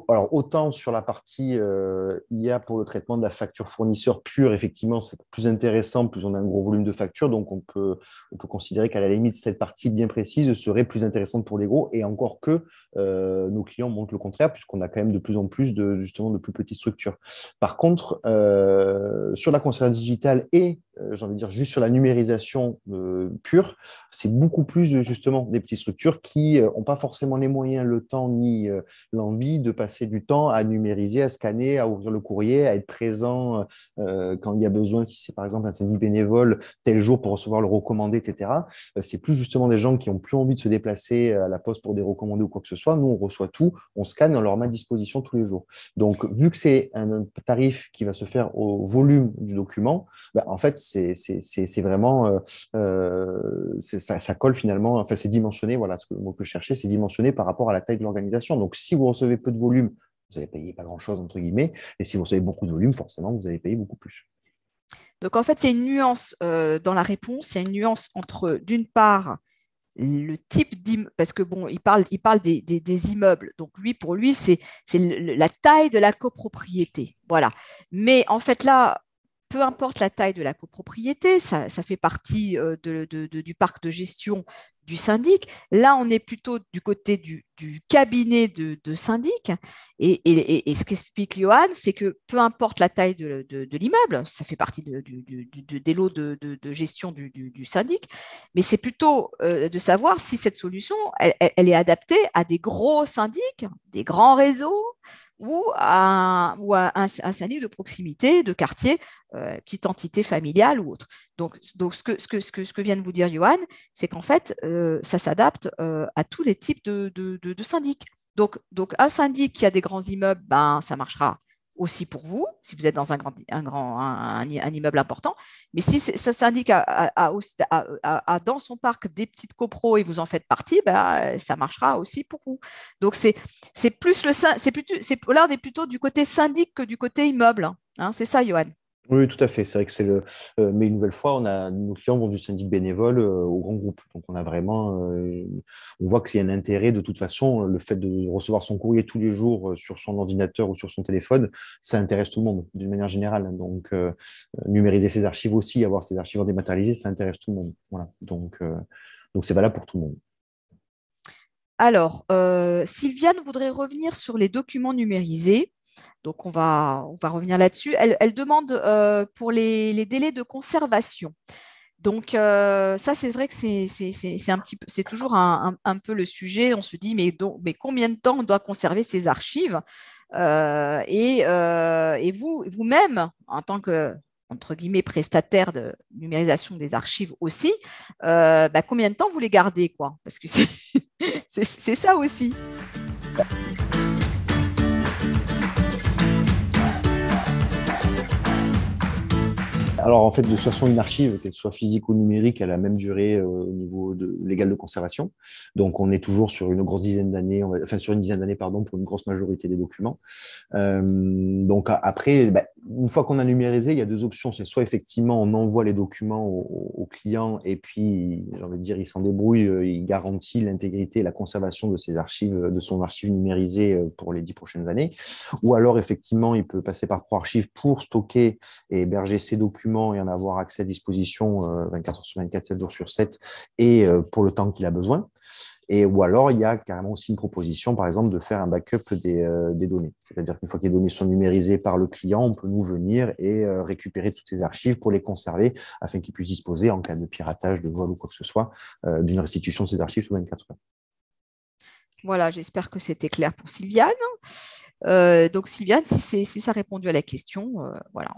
Alors, autant sur la partie IA pour le traitement de la facture fournisseur pure, effectivement, c'est plus intéressant, plus on a un gros volume de factures. Donc, on peut considérer qu'à la limite, cette partie bien précise serait plus intéressante pour les gros. Et encore que nos clients montrent le contraire, puisqu'on a quand même de plus en plus justement, de plus petites structures. Par contre, sur la conservation digitale et j'ai envie de dire juste sur la numérisation pure, c'est beaucoup plus justement des petites structures qui n'ont pas forcément les moyens, le temps ni l'envie de passer du temps à numériser, à scanner, à ouvrir le courrier, à être présent quand il y a besoin, si c'est par exemple un syndic bénévole, tel jour pour recevoir le recommandé, etc. C'est plus justement des gens qui n'ont plus envie de se déplacer à la poste pour des recommandés ou quoi que ce soit. Nous, on reçoit tout, on scanne, on leur met à disposition tous les jours. Donc, vu que c'est un tarif qui va se faire au volume du document, bah, en fait, c'est vraiment ça colle finalement, enfin c'est dimensionné, voilà ce que le mot que je cherchais, c'est dimensionné par rapport à la taille de l'organisation. Donc si vous recevez peu de volume, vous allez payer pas grand-chose entre guillemets, et si vous recevez beaucoup de volume, forcément vous allez payer beaucoup plus. Donc, en fait, il y a une nuance dans la réponse. Il y a une nuance entre, d'une part, le type d'immeuble, parce que bon, il parle des immeubles. Donc, pour lui, c'est la taille de la copropriété. Voilà. Mais en fait, là, peu importe la taille de la copropriété, ça fait partie du parc de gestion du syndic. Là, on est plutôt du côté du cabinet de syndic. Et ce qu'explique Johan, c'est que peu importe la taille de l'immeuble, ça fait partie des lots de gestion du syndic, mais c'est plutôt de savoir si cette solution, elle est adaptée à des gros syndics, des grands réseaux, ou à un syndic de proximité, de quartier, petite entité familiale ou autre. Donc ce que vient de vous dire Johan, c'est qu'en fait, ça s'adapte à tous les types de syndics. Donc, un syndic qui a des grands immeubles, ben, ça marchera aussi pour vous, si vous êtes dans un immeuble important. Mais si ce syndic a dans son parc des petites copros et vous en faites partie, ben, ça marchera aussi pour vous. Donc, c'est plus là, on est plutôt du côté syndic que du côté immeuble. Hein, c'est ça, Johan. Oui, tout à fait. C'est vrai que c'est mais une nouvelle fois, nos clients vont du syndic bénévole au grand groupe. Donc, on a vraiment, on voit qu'il y a un intérêt de toute façon. Le fait de recevoir son courrier tous les jours sur son ordinateur ou sur son téléphone, ça intéresse tout le monde d'une manière générale. Donc, numériser ses archives aussi, avoir ses archives dématérialisées, ça intéresse tout le monde. Voilà. Donc c'est valable pour tout le monde. Alors, Sylviane voudrait revenir sur les documents numérisés. Donc, on va revenir là-dessus. Elle demande pour les délais de conservation. Donc, ça, c'est vrai que c'est un petit peu, c'est toujours un peu le sujet. On se dit, mais combien de temps on doit conserver ces archives? Et vous-même, en tant que entre guillemets prestataire de numérisation des archives aussi, combien de temps vous les gardez, quoi? Parce que c'est ça aussi. Alors, en fait, de toute façon, une archive, qu'elle soit physique ou numérique, elle a la même durée au niveau légal de conservation. Donc, on est toujours sur une grosse dizaine d'années, sur une dizaine d'années, pardon, pour une grosse majorité des documents. Donc, après, une fois qu'on a numérisé, il y a deux options. C'est soit effectivement, on envoie les documents au client et puis, j'ai envie de dire, il s'en débrouille, il garantit l'intégrité et la conservation de ses archives, de son archive numérisée pour les 10 prochaines années. Ou alors, effectivement, il peut passer par ProArchive pour stocker et héberger ses documents et en avoir accès à disposition 24 heures sur 24, 7 jours sur 7 et pour le temps qu'il a besoin. Ou alors, il y a carrément aussi une proposition, par exemple, de faire un backup des données. C'est-à-dire qu'une fois que les données sont numérisées par le client, on peut nous venir et récupérer toutes ces archives pour les conserver afin qu'il puisse disposer, en cas de piratage, de vol ou quoi que ce soit, d'une restitution de ces archives sous 24 heures. Voilà, j'espère que c'était clair pour Sylviane. Donc, Sylviane, si ça a répondu à la question, voilà,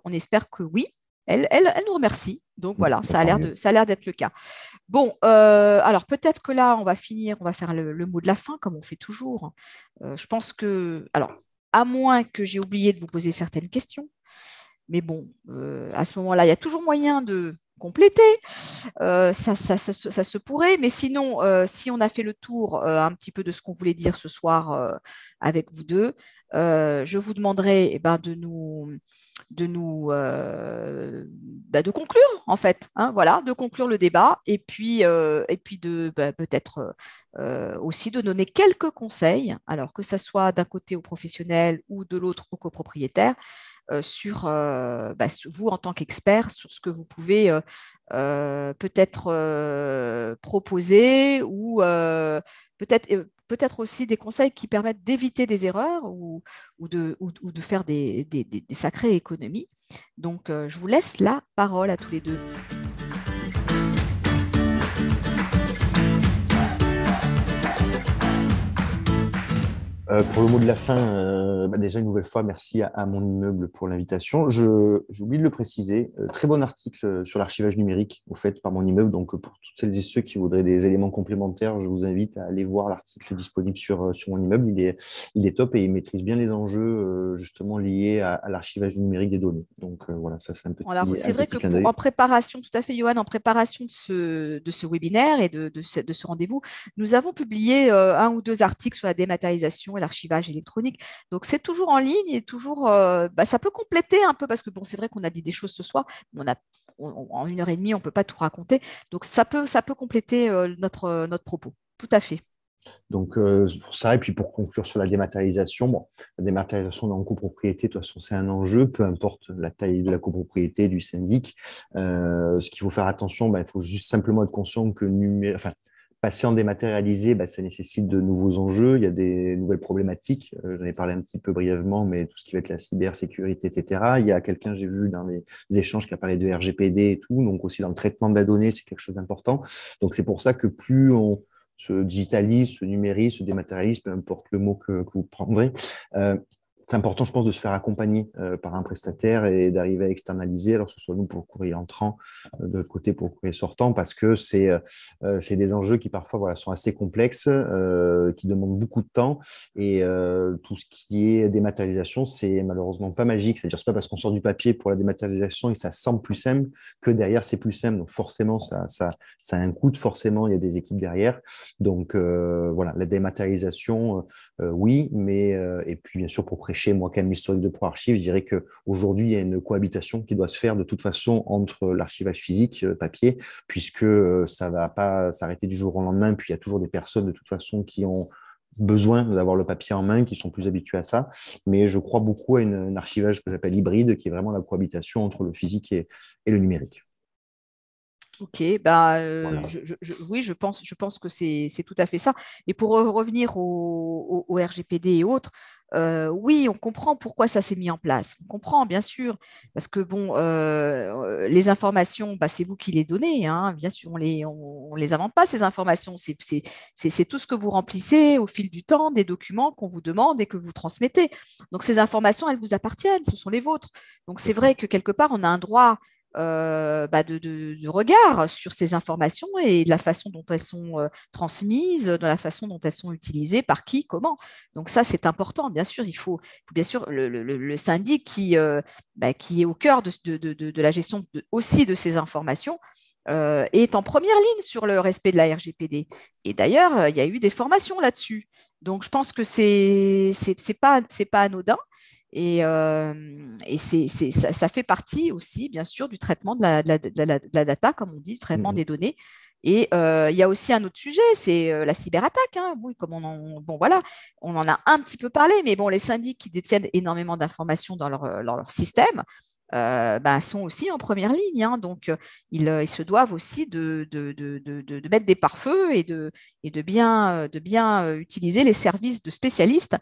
on espère que oui. Elle nous remercie. Donc voilà, ça a l'air d'être le cas. Bon, alors peut-être que là, on va faire le mot de la fin, comme on fait toujours. Je pense que, alors, à moins que j'ai oublié de vous poser certaines questions, mais bon, à ce moment-là, il y a toujours moyen de compléter. Ça se pourrait, mais sinon, si on a fait le tour un petit peu de ce qu'on voulait dire ce soir avec vous deux, je vous demanderai de nous de conclure, en fait, hein, voilà, de conclure le débat et puis de peut-être aussi de donner quelques conseils, alors que ce soit d'un côté aux professionnels ou de l'autre aux copropriétaires, sur vous en tant qu'expert, sur ce que vous pouvez peut-être proposer ou peut-être aussi des conseils qui permettent d'éviter des erreurs ou de faire des sacrées économies. Donc, je vous laisse la parole à tous les deux. Pour le mot de la fin, déjà une nouvelle fois, merci à mon immeuble pour l'invitation. J'ai oublié de le préciser, très bon article sur l'archivage numérique au fait par mon immeuble. Donc pour toutes celles et ceux qui voudraient des éléments complémentaires, je vous invite à aller voir l'article disponible sur mon immeuble. Il est top et il maîtrise bien les enjeux justement liés à l'archivage numérique des données. Donc voilà, ça c'est un petit Alors, c'est vrai que clin d'œil. en préparation, tout à fait, Johan, en préparation de ce webinaire et de ce rendez-vous, nous avons publié un ou deux articles sur la dématérialisation et l'archivage électronique. Donc, c'est toujours en ligne et toujours, ça peut compléter un peu parce que bon, c'est vrai qu'on a dit des choses ce soir, en 1 heure et demie, on ne peut pas tout raconter. Donc, ça peut compléter notre propos. Tout à fait. Donc, pour ça, et puis pour conclure sur la dématérialisation, bon, la dématérialisation en copropriété, de toute façon, c'est un enjeu, peu importe la taille de la copropriété, du syndic. Ce qu'il faut faire attention, il faut juste simplement être conscient que passer en dématérialisé, ça nécessite de nouveaux enjeux, il y a des nouvelles problématiques. J'en ai parlé un petit peu brièvement, mais tout ce qui va être la cybersécurité, etc. Il y a quelqu'un, j'ai vu dans les échanges, qui a parlé de RGPD et tout, donc aussi dans le traitement de la donnée, c'est quelque chose d'important. Donc, c'est pour ça que plus on se digitalise, se numérise, se dématérialise, peu importe le mot que vous prendrez. C'est important, je pense, de se faire accompagner par un prestataire et d'arriver à externaliser, alors que ce soit nous pour le courrier entrant, de l'autre côté pour le courrier sortant, parce que c'est des enjeux qui parfois sont assez complexes, qui demandent beaucoup de temps. Et tout ce qui est dématérialisation, c'est malheureusement pas magique. C'est-à-dire, c'est pas parce qu'on sort du papier pour la dématérialisation et que ça semble plus simple que derrière c'est plus simple. Donc forcément, ça a un coût. Forcément, il y a des équipes derrière. Donc voilà, la dématérialisation, oui, mais et puis bien sûr pour prêcher, moi quand même historique de ProArchive, je dirais qu'aujourd'hui il y a une cohabitation qui doit se faire de toute façon entre l'archivage physique, papier, puisque ça va pas s'arrêter du jour au lendemain, puis il y a toujours des personnes de toute façon qui ont besoin d'avoir le papier en main, qui sont plus habitués à ça. Mais je crois beaucoup à un archivage que j'appelle hybride, qui est vraiment la cohabitation entre le physique et le numérique. Ok, Voilà. oui, je pense que c'est tout à fait ça. Et pour revenir au RGPD et autres, oui, on comprend pourquoi ça s'est mis en place. On comprend, bien sûr, parce que bon, les informations, c'est vous qui les donnez, hein, bien sûr, on les invente pas ces informations. C'est tout ce que vous remplissez au fil du temps, des documents qu'on vous demande et que vous transmettez. Donc ces informations, elles vous appartiennent, ce sont les vôtres. Donc c'est vrai que quelque part, on a un droit de regard sur ces informations et de la façon dont elles sont transmises, de la façon dont elles sont utilisées, par qui, comment. Donc ça, c'est important. Bien sûr, il faut bien sûr le syndic qui est au cœur de la gestion aussi de ces informations est en première ligne sur le respect de la RGPD. Et d'ailleurs, il y a eu des formations là-dessus. Donc, je pense que c'est pas anodin. Et ça fait partie aussi, bien sûr, du traitement de la data, comme on dit, du traitement des données. Et il y a aussi un autre sujet, c'est la cyberattaque. Hein. Oui, comme voilà, on en a un petit peu parlé, mais bon, les syndics qui détiennent énormément d'informations dans leur système sont aussi en première ligne. Hein. Donc, ils se doivent aussi de mettre des pare-feux et de bien utiliser les services de spécialistes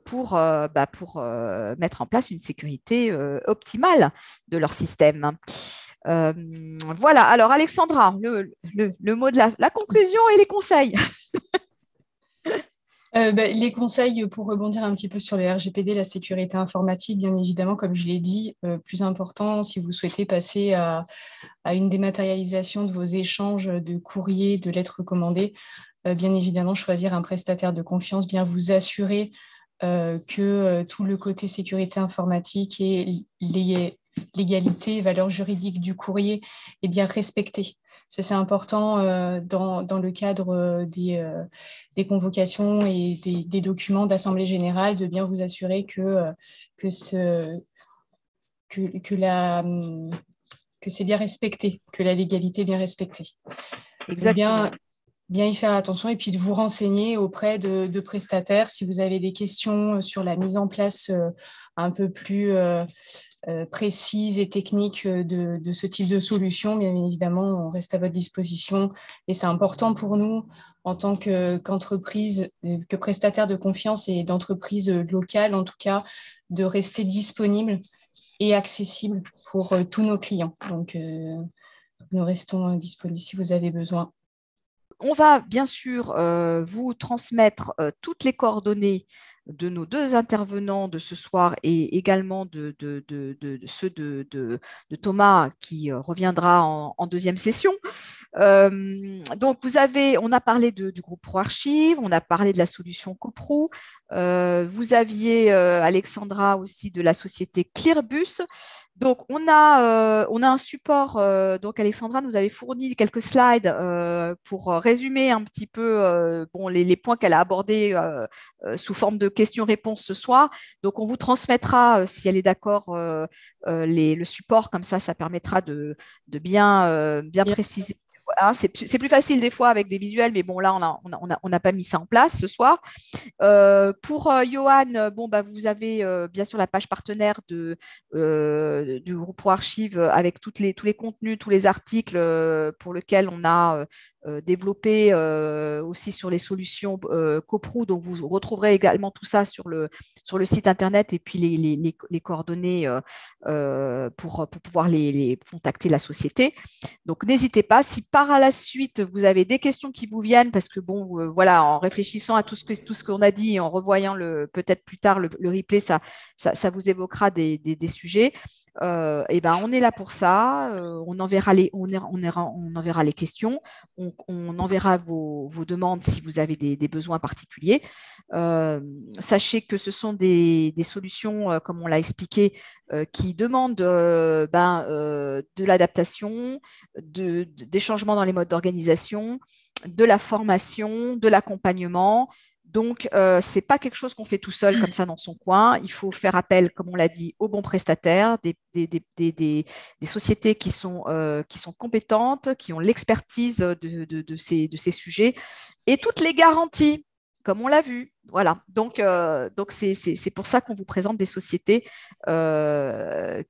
pour mettre en place une sécurité optimale de leur système. Voilà, alors Alexandra, le mot de la conclusion et les conseils. Les conseils pour rebondir un petit peu sur les RGPD, la sécurité informatique, bien évidemment, comme je l'ai dit, plus important si vous souhaitez passer à une dématérialisation de vos échanges de courriers, de lettres recommandées, bien évidemment, choisir un prestataire de confiance, bien vous assurer que tout le côté sécurité informatique et l'égalité, valeur juridique du courrier est bien respectée. C'est important dans le cadre des convocations et des documents d'Assemblée générale de bien vous assurer que c'est bien respecté, que la légalité est bien respectée. Exactement. Bien y faire attention et puis de vous renseigner auprès de prestataires si vous avez des questions sur la mise en place un peu plus précise et technique de ce type de solution. Bien évidemment, on reste à votre disposition et c'est important pour nous en tant qu'entreprise, que prestataire de confiance et d'entreprise locale en tout cas, de rester disponible et accessible pour tous nos clients. Donc, nous restons disponibles si vous avez besoin. On va bien sûr vous transmettre toutes les coordonnées de nos 2 intervenants de ce soir et également de ceux de Thomas qui reviendra en deuxième session. Donc, on a parlé du groupe ProArchive, on a parlé de la solution Coprou. Vous aviez Alexandra aussi de la société Clearbus. Donc, on a un support. Donc, Alexandra nous avait fourni quelques slides pour résumer un petit peu les points qu'elle a abordés sous forme de questions-réponses ce soir. Donc, on vous transmettra, si elle est d'accord, le support. Comme ça permettra de bien préciser. Voilà, c'est plus facile des fois avec des visuels, mais bon, là, on n'a pas mis ça en place ce soir. Pour Johan, vous avez bien sûr la page partenaire du groupe ProArchive avec tous les contenus, tous les articles pour lesquels on a développé aussi sur les solutions Coprou. Donc, vous retrouverez également tout ça sur le site internet et puis les coordonnées pour pouvoir les contacter la société. Donc, n'hésitez pas. Si par la suite, vous avez des questions qui vous viennent, parce que voilà, en réfléchissant à tout ce qu'on a dit et en revoyant peut-être plus tard le replay, ça vous évoquera des sujets. Et ben, on est là pour ça. On enverra les questions. On enverra vos demandes si vous avez des besoins particuliers. Sachez que ce sont des solutions, comme on l'a expliqué, qui demandent de l'adaptation, des changements dans les modes d'organisation, de la formation, de l'accompagnement. Donc, ce n'est pas quelque chose qu'on fait tout seul comme ça dans son coin. Il faut faire appel, comme on l'a dit, aux bons prestataires, des sociétés qui sont compétentes, qui ont l'expertise de ces sujets et toutes les garanties, comme on l'a vu. Voilà. Donc c'est pour ça qu'on vous présente des sociétés dans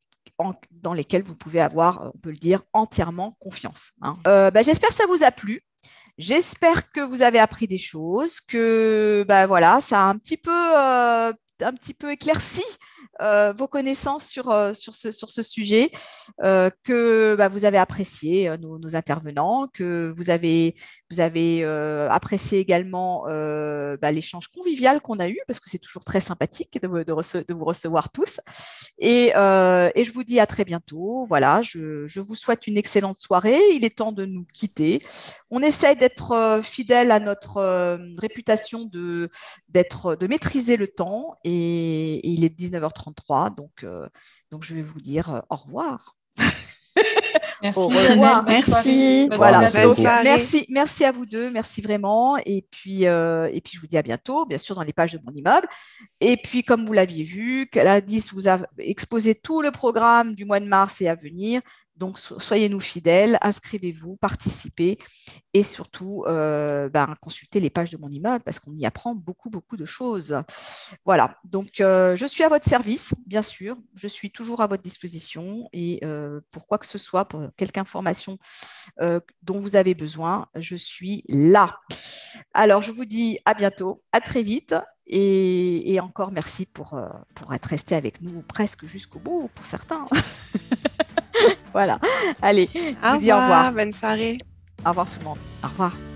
lesquelles vous pouvez avoir, on peut le dire, entièrement confiance. Hein. J'espère que ça vous a plu. J'espère que vous avez appris des choses, que ça a un petit peu éclairci vos connaissances sur ce sujet, que vous avez apprécié nos intervenants, que vous avez apprécié également l'échange convivial qu'on a eu, parce que c'est toujours très sympathique de vous recevoir tous. Et je vous dis à très bientôt. Voilà, je vous souhaite une excellente soirée. Il est temps de nous quitter. On essaye d'être fidèle à notre réputation de maîtriser le temps et il est 19h33, donc je vais vous dire au revoir. Merci. Au revoir. Merci. Voilà. Donc, merci à vous deux, merci vraiment. Et puis je vous dis à bientôt, bien sûr, dans les pages de mon immeuble. Et puis, comme vous l'aviez vu, Gladys vous a exposé tout le programme du mois de mars et à venir. Donc, soyez-nous fidèles, inscrivez-vous, participez et surtout, consultez les pages de mon immeuble parce qu'on y apprend beaucoup, beaucoup de choses. Voilà, donc je suis à votre service, bien sûr. Je suis toujours à votre disposition et pour quoi que ce soit, pour quelque information dont vous avez besoin, je suis là. Alors, je vous dis à bientôt, à très vite. Et encore merci pour être resté avec nous presque jusqu'au bout pour certains. Voilà. Allez, je vous dis au revoir. Bonne soirée. Au revoir tout le monde. Au revoir.